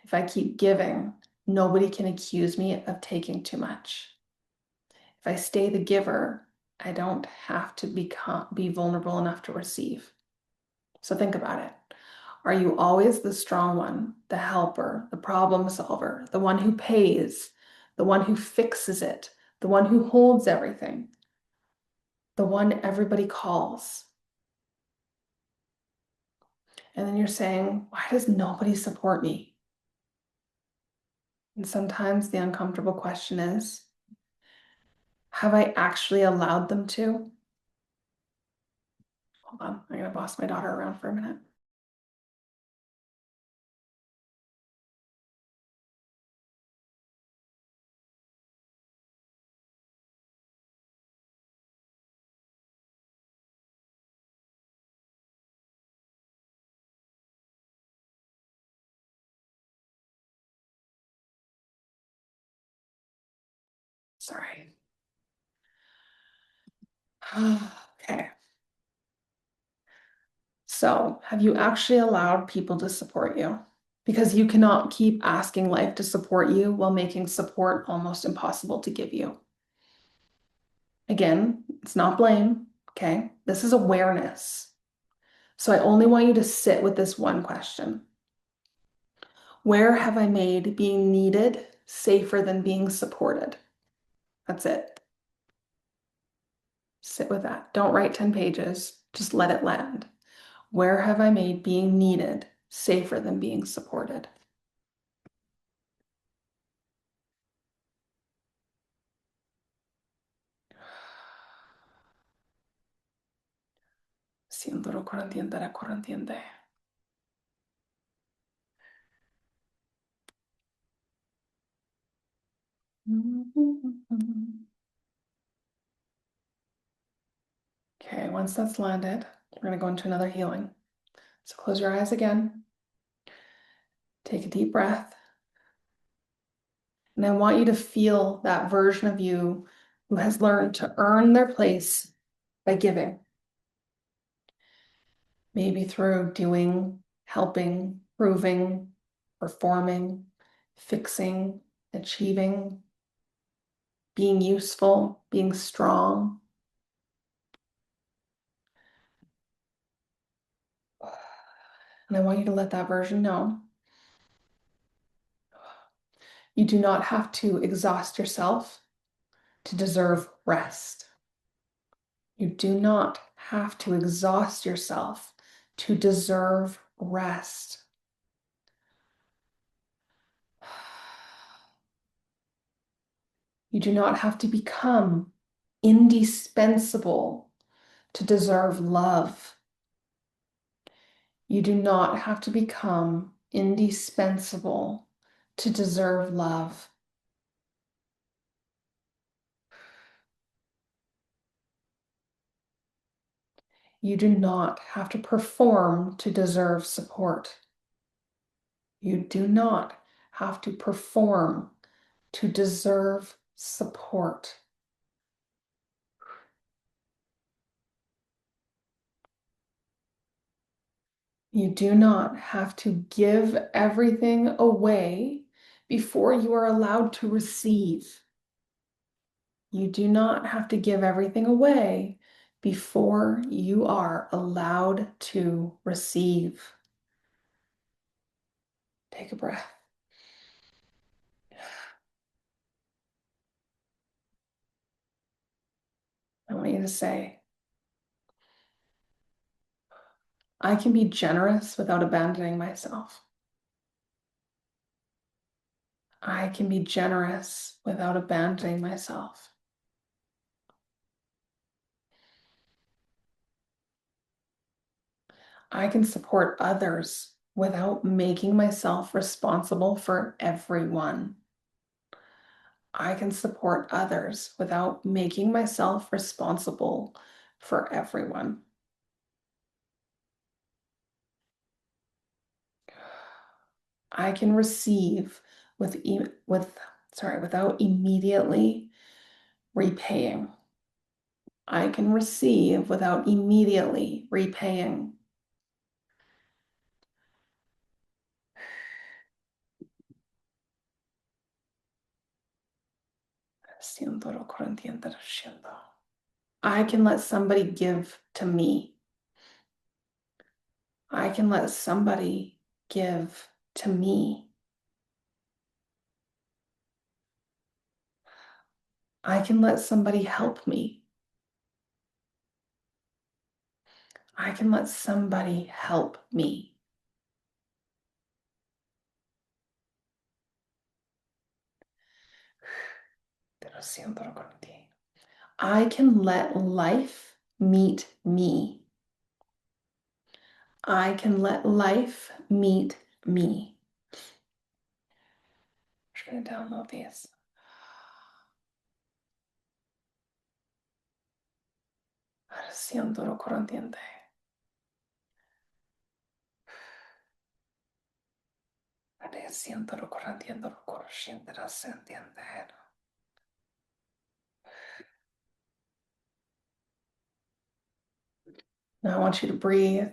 If I keep giving, nobody can accuse me of taking too much. If I stay the giver, I don't have to be vulnerable enough to receive. So think about it. Are you always the strong one, the helper, the problem solver, the one who pays, the one who fixes it, the one who holds everything, the one everybody calls? And then you're saying, why does nobody support me? And sometimes the uncomfortable question is, have I actually allowed them to? Hold on, I'm gonna boss my daughter around for a minute. Sorry. Okay. So, have you actually allowed people to support you? Because you cannot keep asking life to support you while making support almost impossible to give you. Again, it's not blame, okay? This is awareness. So, I only want you to sit with this one question. Where have I made being needed safer than being supported? That's it. Sit with that. Don't write 10 pages, just let it land. Where have I made being needed safer than being supported? Siento lo corriente la corriente. Okay, once that's landed, we're going to go into another healing. So close your eyes again. Take a deep breath. And I want you to feel that version of you who has learned to earn their place by giving. Maybe through doing, helping, proving, performing, fixing, achieving, being useful, being strong. And I want you to let that version know you do not have to exhaust yourself to deserve rest. You do not have to exhaust yourself to deserve rest. You do not have to become indispensable to deserve love. You do not have to become indispensable to deserve love. You do not have to perform to deserve support. You do not have to perform to deserve support. You do not have to give everything away before you are allowed to receive. You do not have to give everything away before you are allowed to receive. Take a breath. want you to say, I can be generous without abandoning myself. I can be generous without abandoning myself. I can support others without making myself responsible for everyone. I can support others without making myself responsible for everyone. I can receive without immediately repaying. I can receive without immediately repaying. I can let somebody give to me. I can let somebody give to me. I can let somebody help me. I can let somebody help me. I can let life meet me. I can let life meet me. I'm just going to download these. Siento corriente. Siento corriente. Now I want you to breathe.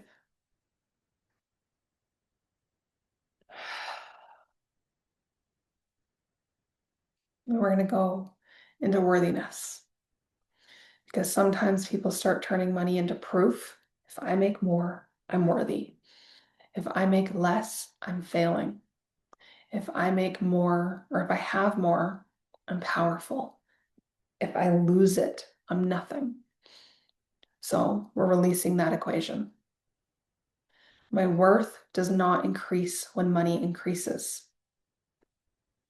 And we're going to go into worthiness. Because sometimes people start turning money into proof. If I make more, I'm worthy. If I make less, I'm failing. If I make more, or if I have more, I'm powerful. If I lose it, I'm nothing. So we're releasing that equation. My worth does not increase when money increases.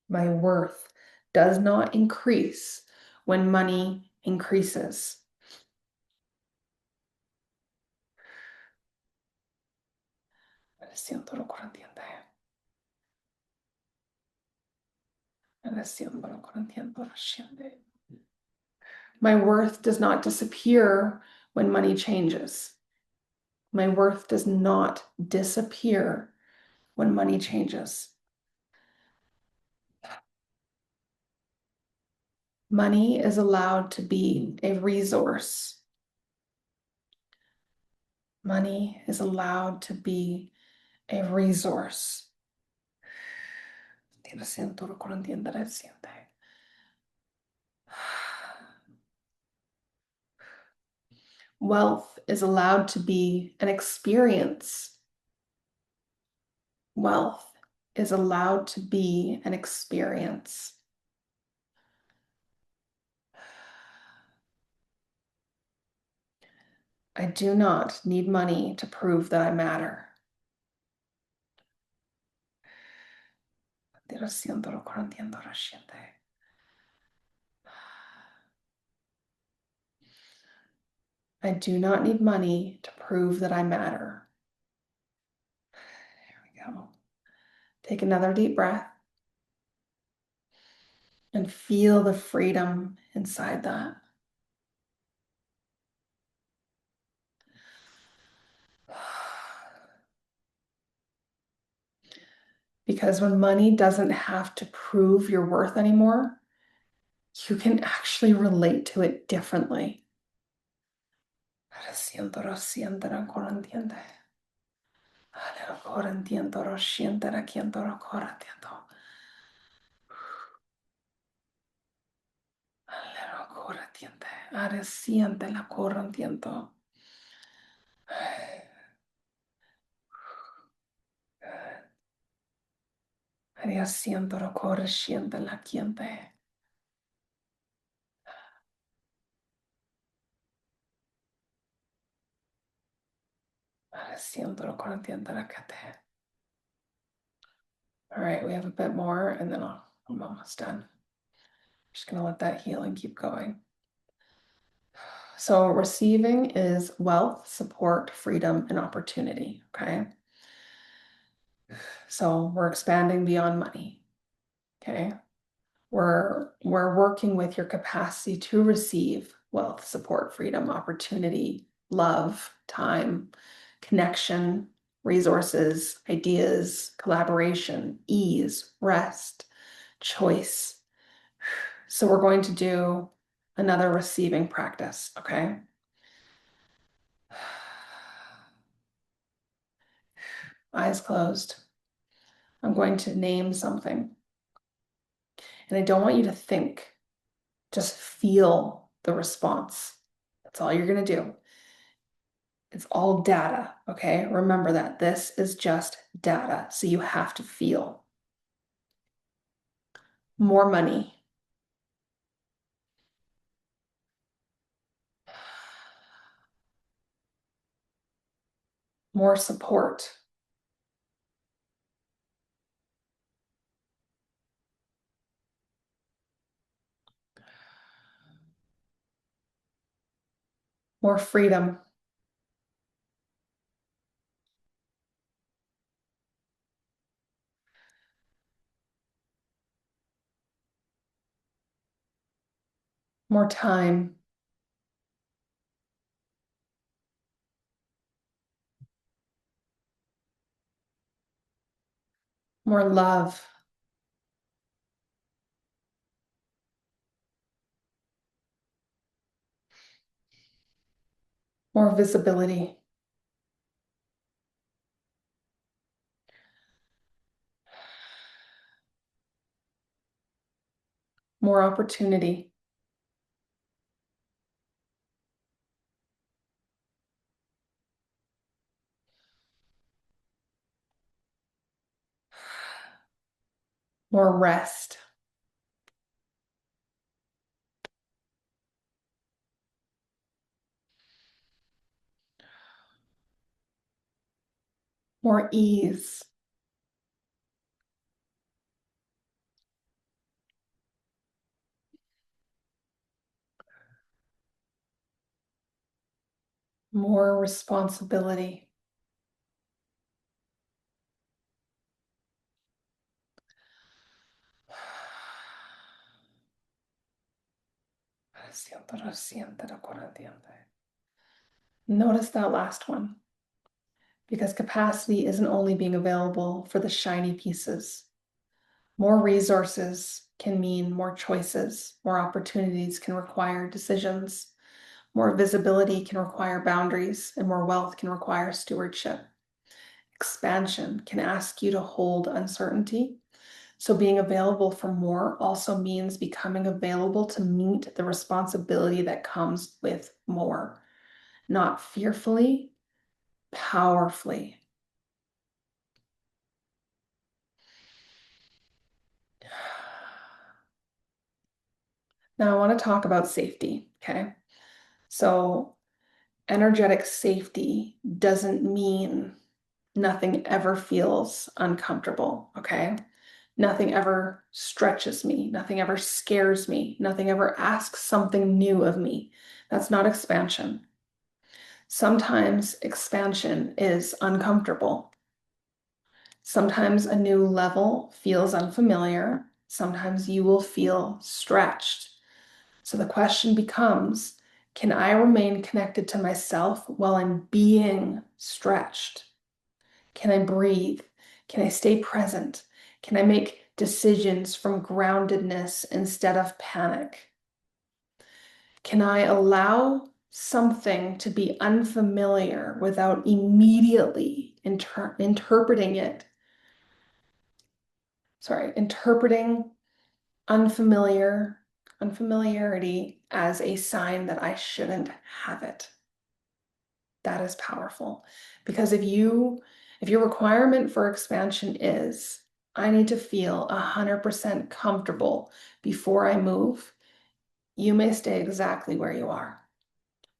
My worth does not increase when money increases. My worth does not disappear when money changes. My worth does not disappear when money changes. Money is allowed to be a resource. Money is allowed to be a resource. Wealth is allowed to be an experience. Wealth is allowed to be an experience. I do not need money to prove that I matter. I do not need money to prove that I matter. There we go. Take another deep breath and feel the freedom inside that. Because when money doesn't have to prove your worth anymore, you can actually relate to it differently. Siente la corriendo. Siento la corre, siente la quiente. All right, we have a bit more and then I'm almost done. Just gonna let that healing keep going. So receiving is wealth, support, freedom, and opportunity, okay? So we're expanding beyond money, okay? We're working with your capacity to receive wealth, support, freedom, opportunity, love, time, connection, resources, ideas, collaboration, ease, rest, choice. So we're going to do another receiving practice, okay? Eyes closed. I'm going to name something. And I don't want you to think, just feel the response. That's all you're going to do. It's all data, okay? Remember that this is just data, so you have to feel. More money. More support. More freedom. More time. More love. More visibility. More opportunity. More rest. More ease. More responsibility. Notice that last one, because capacity isn't only being available for the shiny pieces. More resources can mean more choices, more opportunities can require decisions, more visibility can require boundaries, and more wealth can require stewardship. Expansion can ask you to hold uncertainty. So being available for more also means becoming available to meet the responsibility that comes with more, not fearfully, powerfully. Now I want to talk about safety, okay? So energetic safety doesn't mean nothing ever feels uncomfortable, okay? Nothing ever stretches me. Nothing ever scares me. Nothing ever asks something new of me. That's not expansion. Sometimes expansion is uncomfortable. Sometimes a new level feels unfamiliar. Sometimes you will feel stretched. So the question becomes, can I remain connected to myself while I'm being stretched? Can I breathe? Can I stay present? Can I make decisions from groundedness instead of panic? Can I allow something to be unfamiliar without immediately interpreting it? Interpreting unfamiliarity as a sign that I shouldn't have it. That is powerful, because if your requirement for expansion is, I need to feel 100% comfortable before I move, you may stay exactly where you are.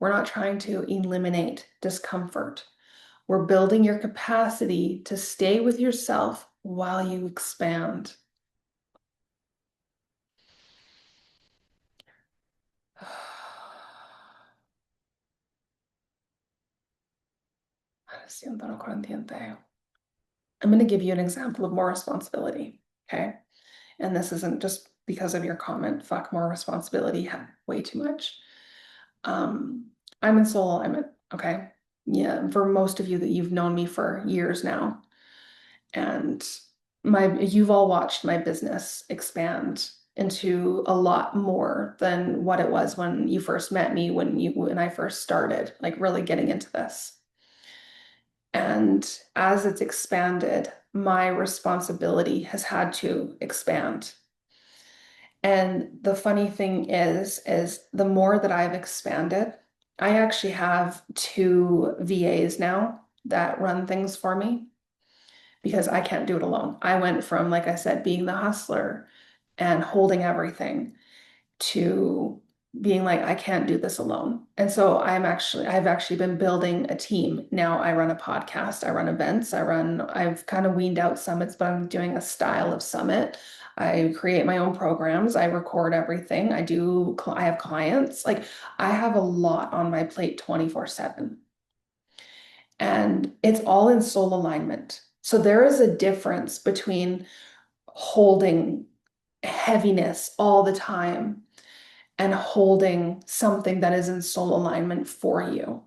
We're not trying to eliminate discomfort. We're building your capacity to stay with yourself while you expand. I'm going to give you an example of more responsibility. Okay. And this isn't just because of your comment, fuck more responsibility, way too much. Um, I'm in soul alignment. Okay. Yeah. For most of you that you've known me for years now, and you've all watched my business expand into a lot more than what it was when you first met me, when I first started, like really getting into this. And as it's expanded, my responsibility has had to expand. And the funny thing is the more that I've expanded, I actually have two VAs now that run things for me because I can't do it alone. I went from, like I said, being the hustler and holding everything to being like, I can't do this alone. And so I've actually been building a team. Now I run a podcast, I run events, I've kind of weaned out summits, but I'm doing a style of summit. I create my own programs, I record everything. I have clients. Like I have a lot on my plate 24/7. And it's all in soul alignment. So there is a difference between holding heaviness all the time and holding something that is in soul alignment for you.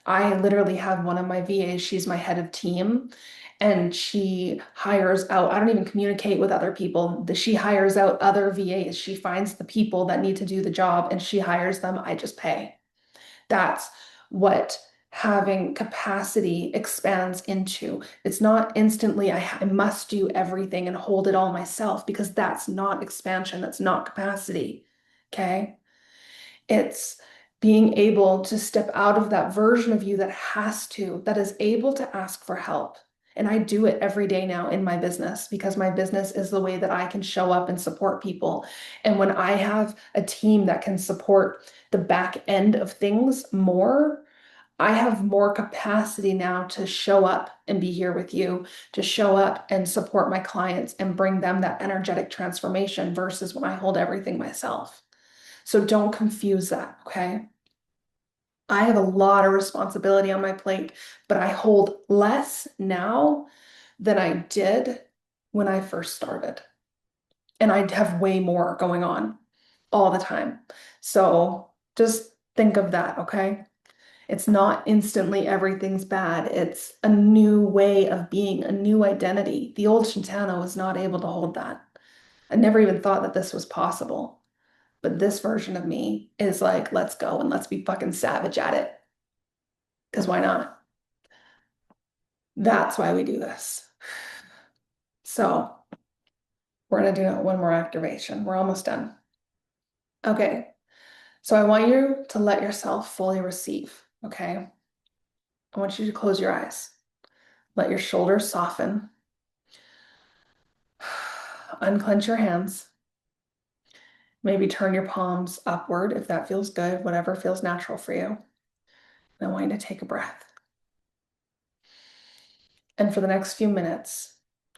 I literally have one of my VAs, she's my head of team, and she hires out, I don't even communicate with other people. She hires out other VAs. She finds the people that need to do the job and she hires them. I just pay. That's what having capacity expands into. It's not instantly, I must do everything and hold it all myself because that's not expansion, that's not capacity. Okay. It's being able to step out of that version of you that is able to ask for help. And I do it every day now in my business because my business is the way that I can show up and support people. And when I have a team that can support the back end of things more, I have more capacity now to show up and be here with you, to show up and support my clients and bring them that energetic transformation versus when I hold everything myself. So don't confuse that, okay? I have a lot of responsibility on my plate, but I hold less now than I did when I first started. And I have way more going on all the time. So just think of that, okay? It's not instantly everything's bad. It's a new way of being, a new identity. The old Shantana was not able to hold that. I never even thought that this was possible. But this version of me is like, let's go and let's be fucking savage at it. Because why not? That's why we do this. So we're going to do one more activation. We're almost done. Okay. So I want you to let yourself fully receive. Okay. I want you to close your eyes. Let your shoulders soften. Unclench your hands. Maybe turn your palms upward if that feels good, whatever feels natural for you. And I want you to take a breath. And for the next few minutes,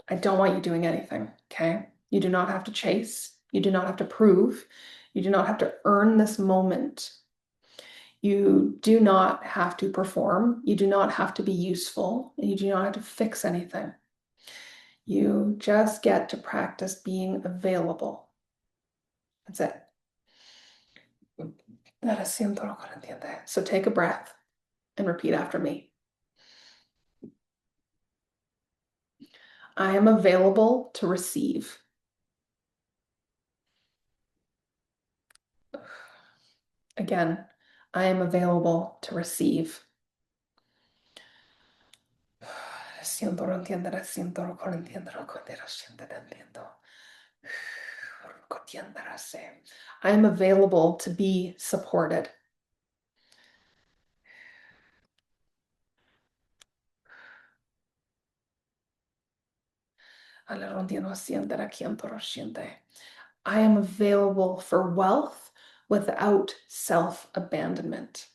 I don't want you doing anything, okay? You do not have to chase. You do not have to prove. You do not have to earn this moment. You do not have to perform. You do not have to be useful. And you do not have to fix anything. You just get to practice being available. That's it. So take a breath and repeat after me. I am available to receive. Again, I am available to receive. Siento, lo entiendo, siento, lo entiendo, lo siento, lo entiendo. I am available to be supported. I am available for wealth without self-abandonment.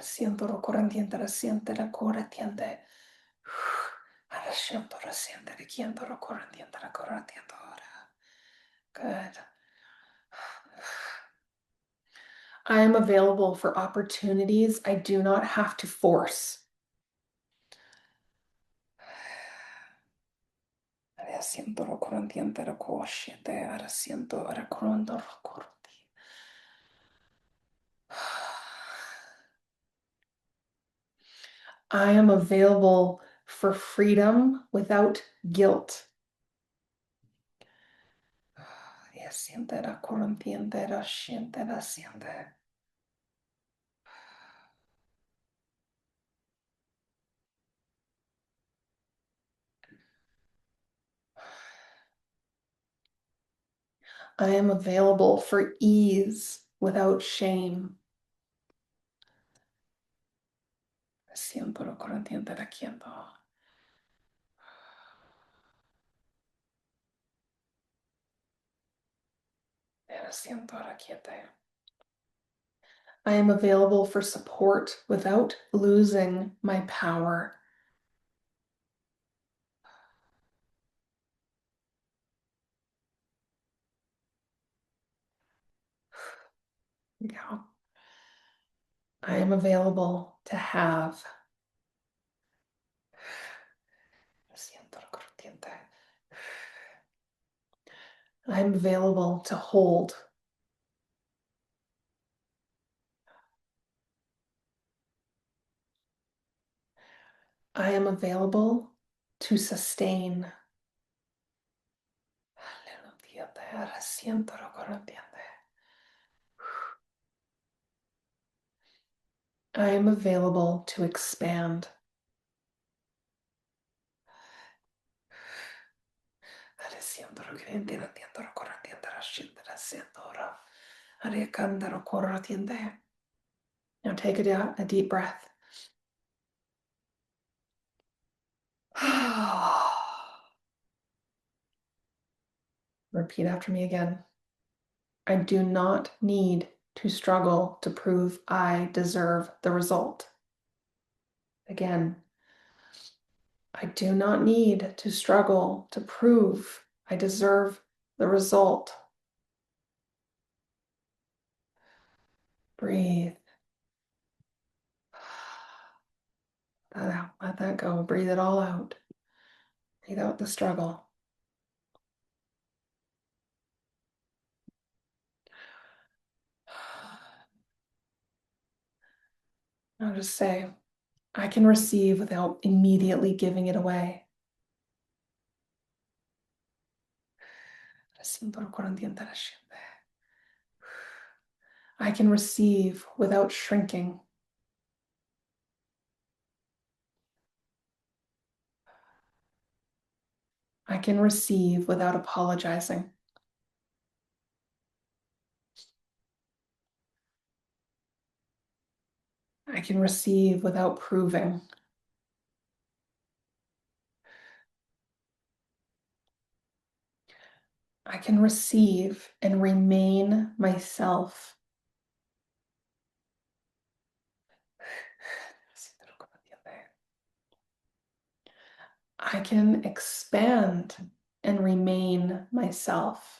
Siento lo corriente, reciente la corriente. Ahora siento reciente, riquiendo lo corriente, la corriente ahora. Good. I am available for opportunities I do not have to force. Ahora siento lo corriente, la corriente, ahora siento, ahora corriendo lo corriente. I am available for freedom without guilt. Siente la corriente, la siente, la siente. I am available for ease without shame. Siento la corriente, la quiento. Siento la quiete. I am available for support without losing my power. Yeah. I am available to have. Siento la corriente. I am available to hold. I am available to sustain. Siento la corriente. I am available to expand. Siento la corriente, la corriente, la siento la siento ora. Ariakandaro corriente. Now take a deep breath. Repeat after me again. I do not need to struggle to prove I deserve the result. Again, I do not need to struggle to prove I deserve the result. Breathe. That out. Let that go. Breathe it all out. Breathe out the struggle. Now just say, I can receive without immediately giving it away. I can receive without shrinking. I can receive without apologizing. I can receive without proving. I can receive and remain myself. I can expand and remain myself.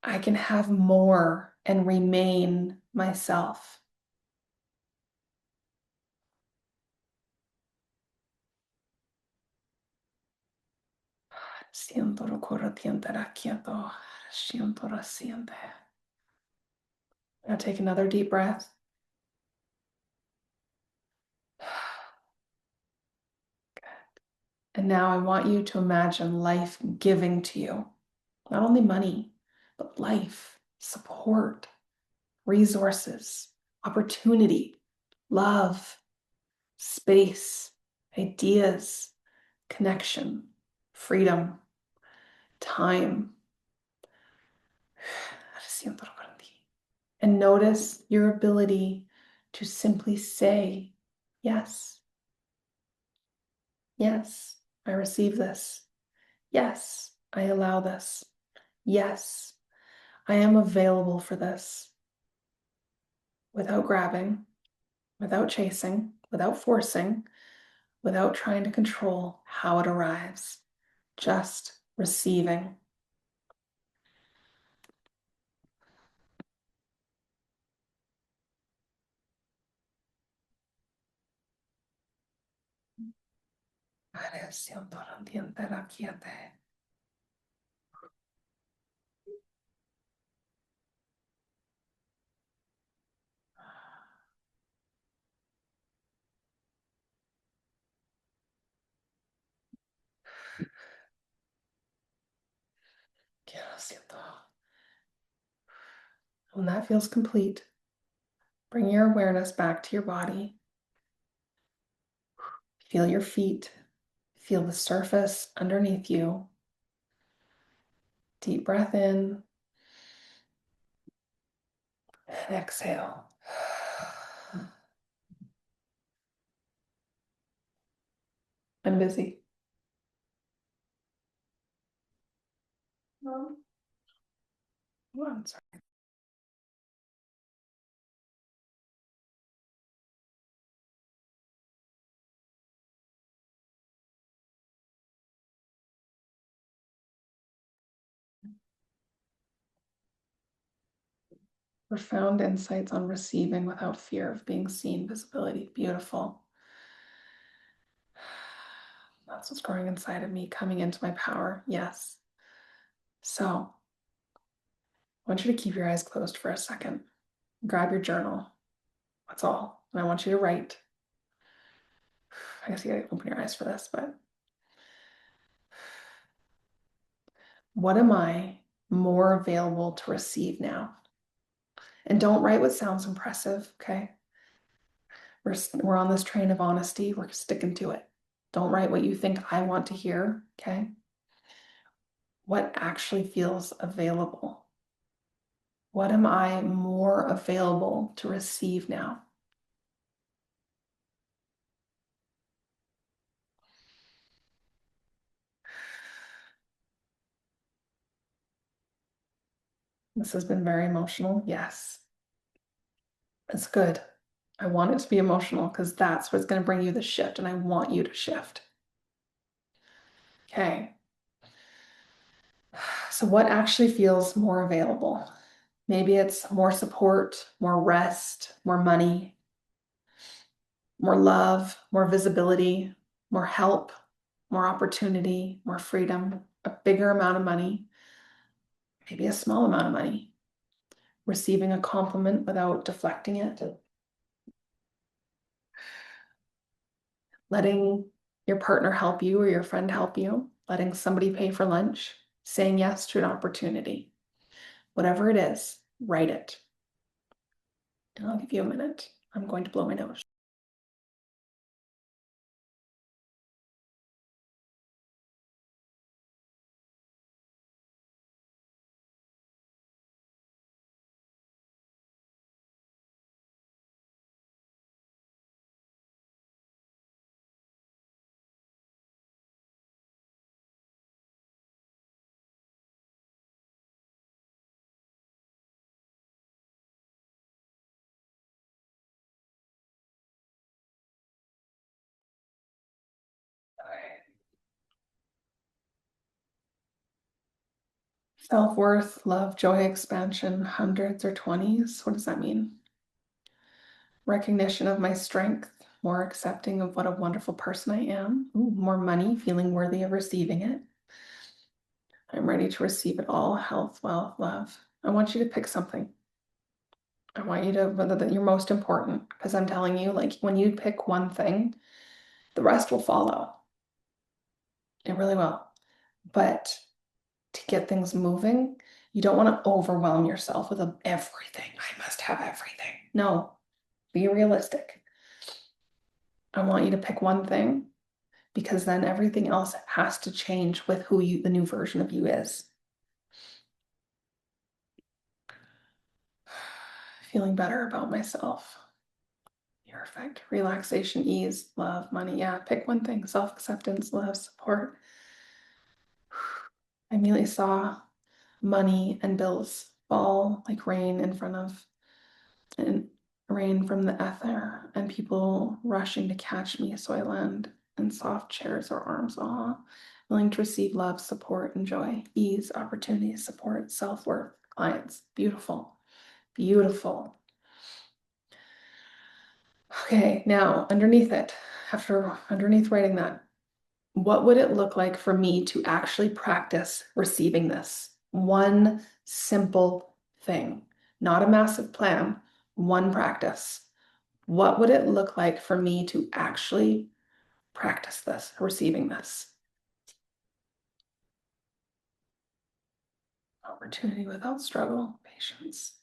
I can have more and remain myself. Siento lo corriente la quieto. Siento la siente. Now take another deep breath. And now I want you to imagine life giving to you. Not only money, but life, support, resources, opportunity, love, space, ideas, connection, freedom, time. And notice your ability to simply say, yes, I receive this. Yes, I allow this. Yes, I am available for this without grabbing, without chasing, without forcing, without trying to control how it arrives, just receiving. When that feels complete, bring your awareness back to your body. Feel your feet. Feel the surface underneath you. Deep breath in and exhale. I'm busy. Oh, I'm sorry. Profound insights on receiving without fear of being seen, visibility. Beautiful. That's what's growing inside of me, coming into my power. Yes. So I want you to keep your eyes closed for a second. Grab your journal. That's all. And I want you to write. I guess you gotta open your eyes for this, but what am I more available to receive now? And don't write what sounds impressive, okay? We're on this train of honesty. We're sticking to it. Don't write what you think I want to hear, okay? What actually feels available? What am I more available to receive now? This has been very emotional. Yes, it's good. I want it to be emotional because that's what's going to bring you the shift, and I want you to shift. Okay. So, what actually feels more available? Maybe it's more support, more rest, more money, more love, more visibility, more help, more opportunity, more freedom, a bigger amount of money, maybe a small amount of money, receiving a compliment without deflecting it, letting your partner help you or your friend help you, letting somebody pay for lunch, saying yes to an opportunity. Whatever it is, write it. And I'll give you a minute. I'm going to blow my nose. Self-worth, love, joy, expansion, hundreds or 20s. What does that mean? Recognition of my strength, more accepting of what a wonderful person I am. Ooh, more money, feeling worthy of receiving it. I'm ready to receive it all. Health, wealth, love. I want you to pick something. I want you to, whether that you're most important, because I'm telling you, like when you pick one thing, the rest will follow. It really will. But to get things moving, you don't want to overwhelm yourself with everything. I must have everything. No, be realistic. I want you to pick one thing because then everything else has to change with who you, the new version of you is. Feeling better about myself. Perfect. Relaxation, ease, love, money. Yeah, pick one thing. Self-acceptance, love, support. I immediately saw money and bills fall like rain in front of, and rain from the ether, and people rushing to catch me so I land in soft chairs or arms, willing to receive love, support, and joy, ease, opportunity, support, self-worth, clients. Beautiful, beautiful. Okay, now underneath it, underneath writing that, what would it look like for me to actually practice receiving this? One simple thing, not a massive plan, one practice. What would it look like for me to actually practice this, receiving this? Opportunity without struggle, patience.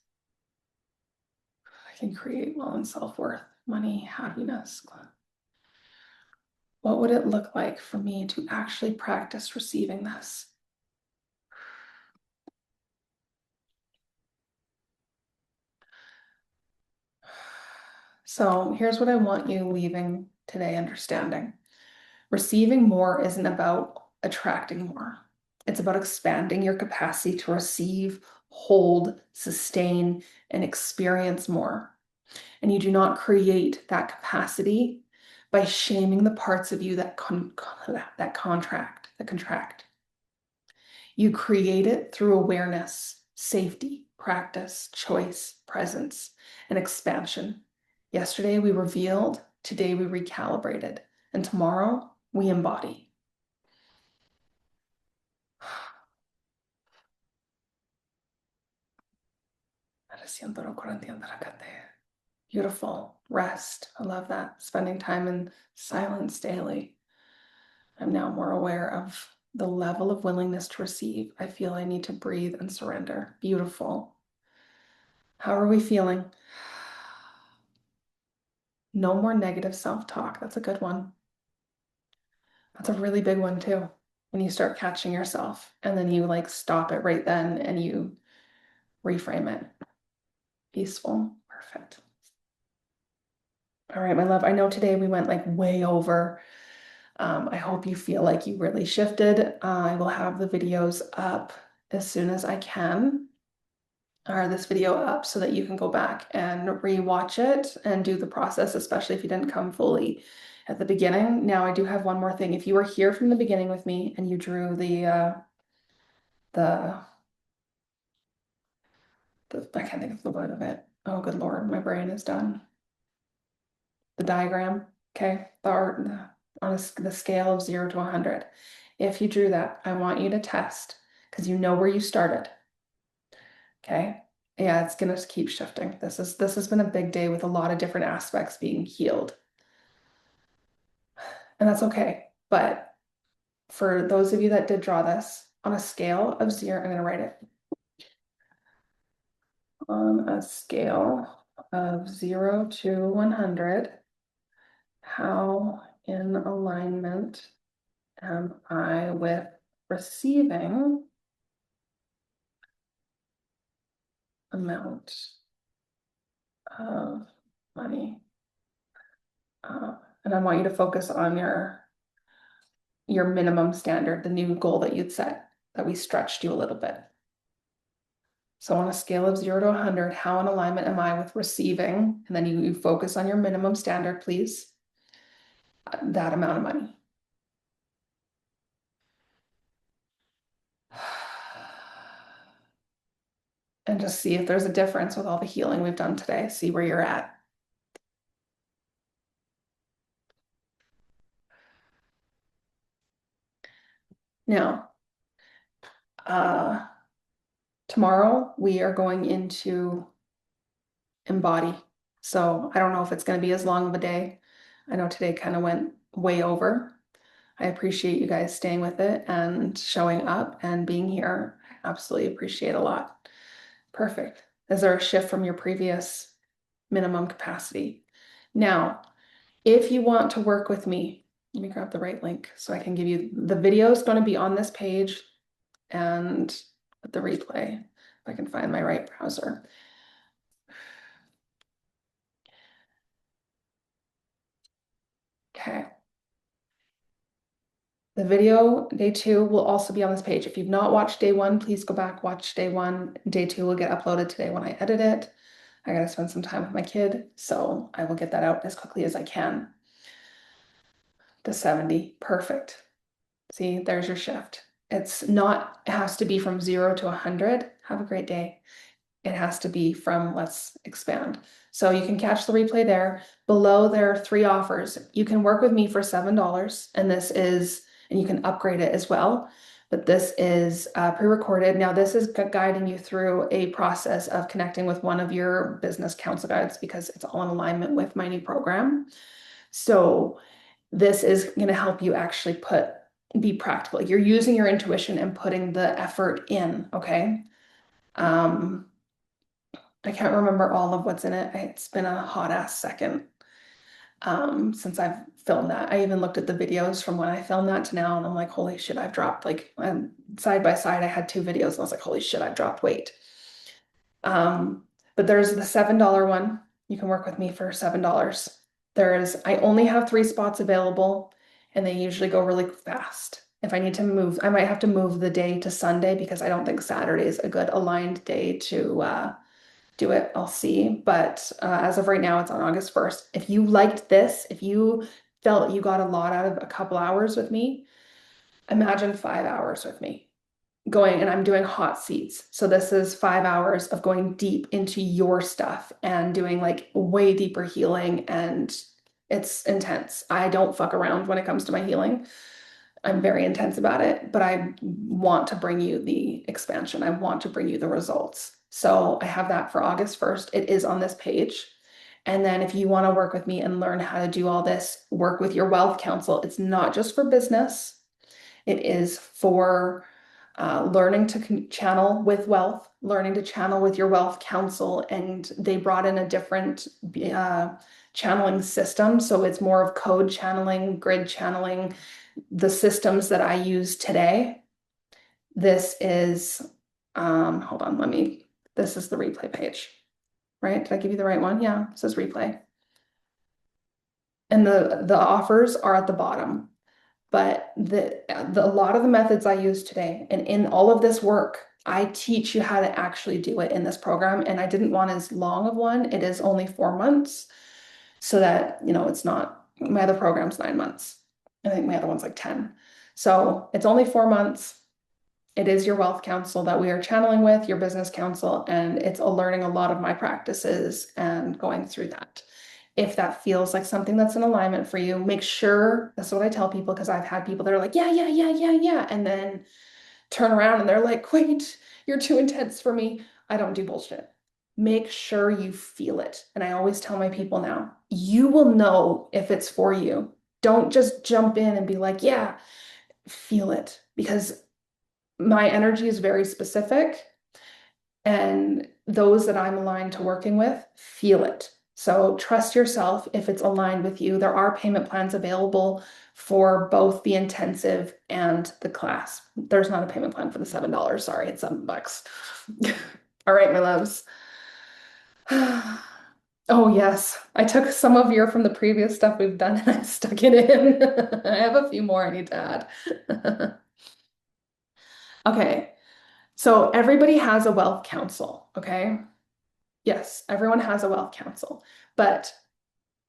I can create well and self-worth, money, happiness. What would it look like for me to actually practice receiving this? So here's what I want you leaving today understanding. Receiving more isn't about attracting more. It's about expanding your capacity to receive, hold, sustain, and experience more. And you do not create that capacity by shaming the parts of you that contract. You create it through awareness, safety, practice, choice, presence, and expansion. Yesterday we revealed, today we recalibrated, and tomorrow we embody. Beautiful. Rest. I love that. Spending time in silence daily. I'm now more aware of the level of willingness to receive. I feel I need to breathe and surrender. Beautiful. How are we feeling? No more negative self-talk. That's a good one. That's a really big one too. When you start catching yourself and then you like stop it right then and you reframe it. Peaceful. Perfect. All right, my love. I know today we went like way over. I hope you feel like you really shifted. I will have the videos up as soon as I can, or this video up so that you can go back and rewatch it and do the process, especially if you didn't come fully at the beginning. Now, I do have one more thing. If you were here from the beginning with me and you drew the I can't think of the word of it. Oh, good Lord, my brain is done. The diagram, okay? The art on the scale of 0 to 100. If you drew that, I want you to test because you know where you started. Okay. Yeah, it's gonna keep shifting. This has been a big day with a lot of different aspects being healed. And that's okay. But for those of you that did draw this on a scale of 0, I'm gonna write it. On a scale of 0 to 100, how in alignment am I with receiving amount of money? And I want you to focus on your minimum standard, the new goal that you'd set, that we stretched you a little bit. So on a scale of 0 to 100, how in alignment am I with receiving? And then you focus on your minimum standard, please. That amount of money. And just see if there's a difference with all the healing we've done today. See where you're at. Now, tomorrow we are going into embody. So I don't know if it's going to be as long of a day. I know today kind of went way over. I appreciate you guys staying with it and showing up and being here. Absolutely appreciate a lot. Perfect. Is there a shift from your previous minimum capacity? Now, if you want to work with me, let me grab the right link so I can give you the video is going to be on this page and the replay. If I can find my right browser. Okay. The video day two will also be on this page. If you've not watched day one, please go back, watch day one. Day two will get uploaded today when I edit it. I gotta spend some time with my kid, so I will get that out as quickly as I can. The 70, perfect. See, there's your shift. It's not, it has to be from 0 to 100. Have a great day. It has to be from let's expand. So you can catch the replay there. Below there are 3 offers. You can work with me for $7, and this is, and you can upgrade it as well. But this is pre-recorded. Now this is guiding you through a process of connecting with one of your business counsel guides because it's all in alignment with my new program. So this is going to help you actually be practical. You're using your intuition and putting the effort in, okay? I can't remember all of what's in it. It's been a hot ass second since I've filmed that. I even looked at the videos from when I filmed that to now, and I'm like, holy shit, I've dropped like side by side. I had 2 videos, and I was like, holy shit, I've dropped weight. But there's the $7 one. You can work with me for $7. I only have 3 spots available, and they usually go really fast. If I need to move, I might have to move the day to Sunday because I don't think Saturday is a good aligned day to do it. I'll see. But as of right now, it's on August 1st. If you liked this, if you felt you got a lot out of a couple hours with me, imagine 5 hours with me going, and I'm doing hot seats. So this is 5 hours of going deep into your stuff and doing like way deeper healing, and it's intense. I don't fuck around when it comes to my healing. I'm very intense about it, but I want to bring you the expansion. I want to bring you the results. So I have that for August 1st. It is on this page. And then if you want to work with me and learn how to do all this, work with your wealth counsel. It's not just for business. It is for learning to channel with wealth, learning to channel with your wealth counsel. And they brought in a different channeling system. So it's more of code channeling, grid channeling, the systems that I use today. This is, hold on, this is the replay page, right? Did I give you the right one? Yeah, it says replay. And the offers are at the bottom. But a lot of the methods I use today, and in all of this work, I teach you how to actually do it in this program. And I didn't want as long of one. It is only 4 months, so that, it's not, my other program's 9 months. I think my other one's like 10. So it's only 4 months. It is your wealth counsel that we are channeling with, your business counsel, and it's learning a lot of my practices and going through that. If that feels like something that's in alignment for you, make sure, that's what I tell people, because I've had people that are like, yeah, yeah, yeah, yeah, yeah, and then turn around and they're like, wait, you're too intense for me. I don't do bullshit. Make sure you feel it. And I always tell my people now, you will know if it's for you. Don't just jump in and be like, yeah, feel it, because my energy is very specific, and those that I'm aligned to working with feel it. So trust yourself if it's aligned with you. There are payment plans available for both the intensive and the class. There's not a payment plan for the $7. Sorry, it's $7. All right, my loves. Oh, yes. I took some of your from the previous stuff we've done and I stuck it in. I have a few more I need to add. Okay. So everybody has a wealth counsel, okay? Yes, everyone has a wealth counsel, but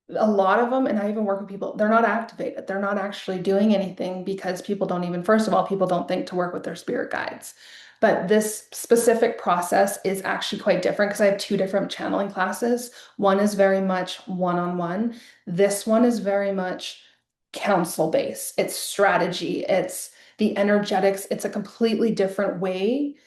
a lot of them, and I even work with people, they're not activated. They're not actually doing anything because people don't even, first of all, people don't think to work with their spirit guides. But this specific process is actually quite different because I have 2 different channeling classes. One is very much one-on-one. This one is very much counsel based. It's strategy, it's the energetics. It's a completely different way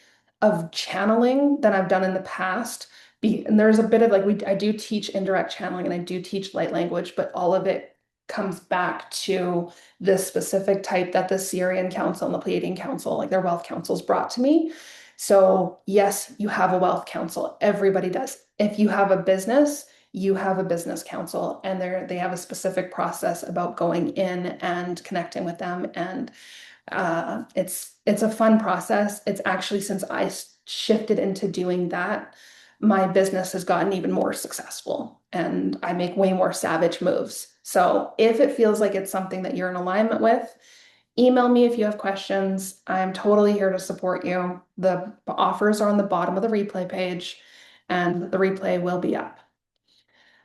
of channeling than I've done in the past. And there's a bit of like, I do teach indirect channeling and I do teach light language, but all of it comes back to this specific type that the Sirian Council and the Pleiadian Council, like their wealth councils, brought to me. So yes, you have a wealth council. Everybody does. If you have a business, you have a business council, and they have a specific process about going in and connecting with them. And it's a fun process. It's actually, since I shifted into doing that, my business has gotten even more successful and I make way more savage moves. So if it feels like it's something that you're in alignment with, Email me if you have questions. I'm totally here to support you. The offers are on the bottom of the replay page, and the replay will be up.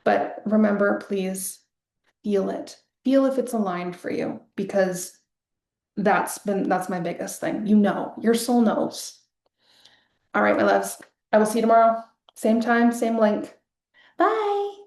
But remember, please feel it. Feel if it's aligned for you, because that's my biggest thing. You know, your soul knows. All right, my loves. I will see you tomorrow. Same time, same link. Bye.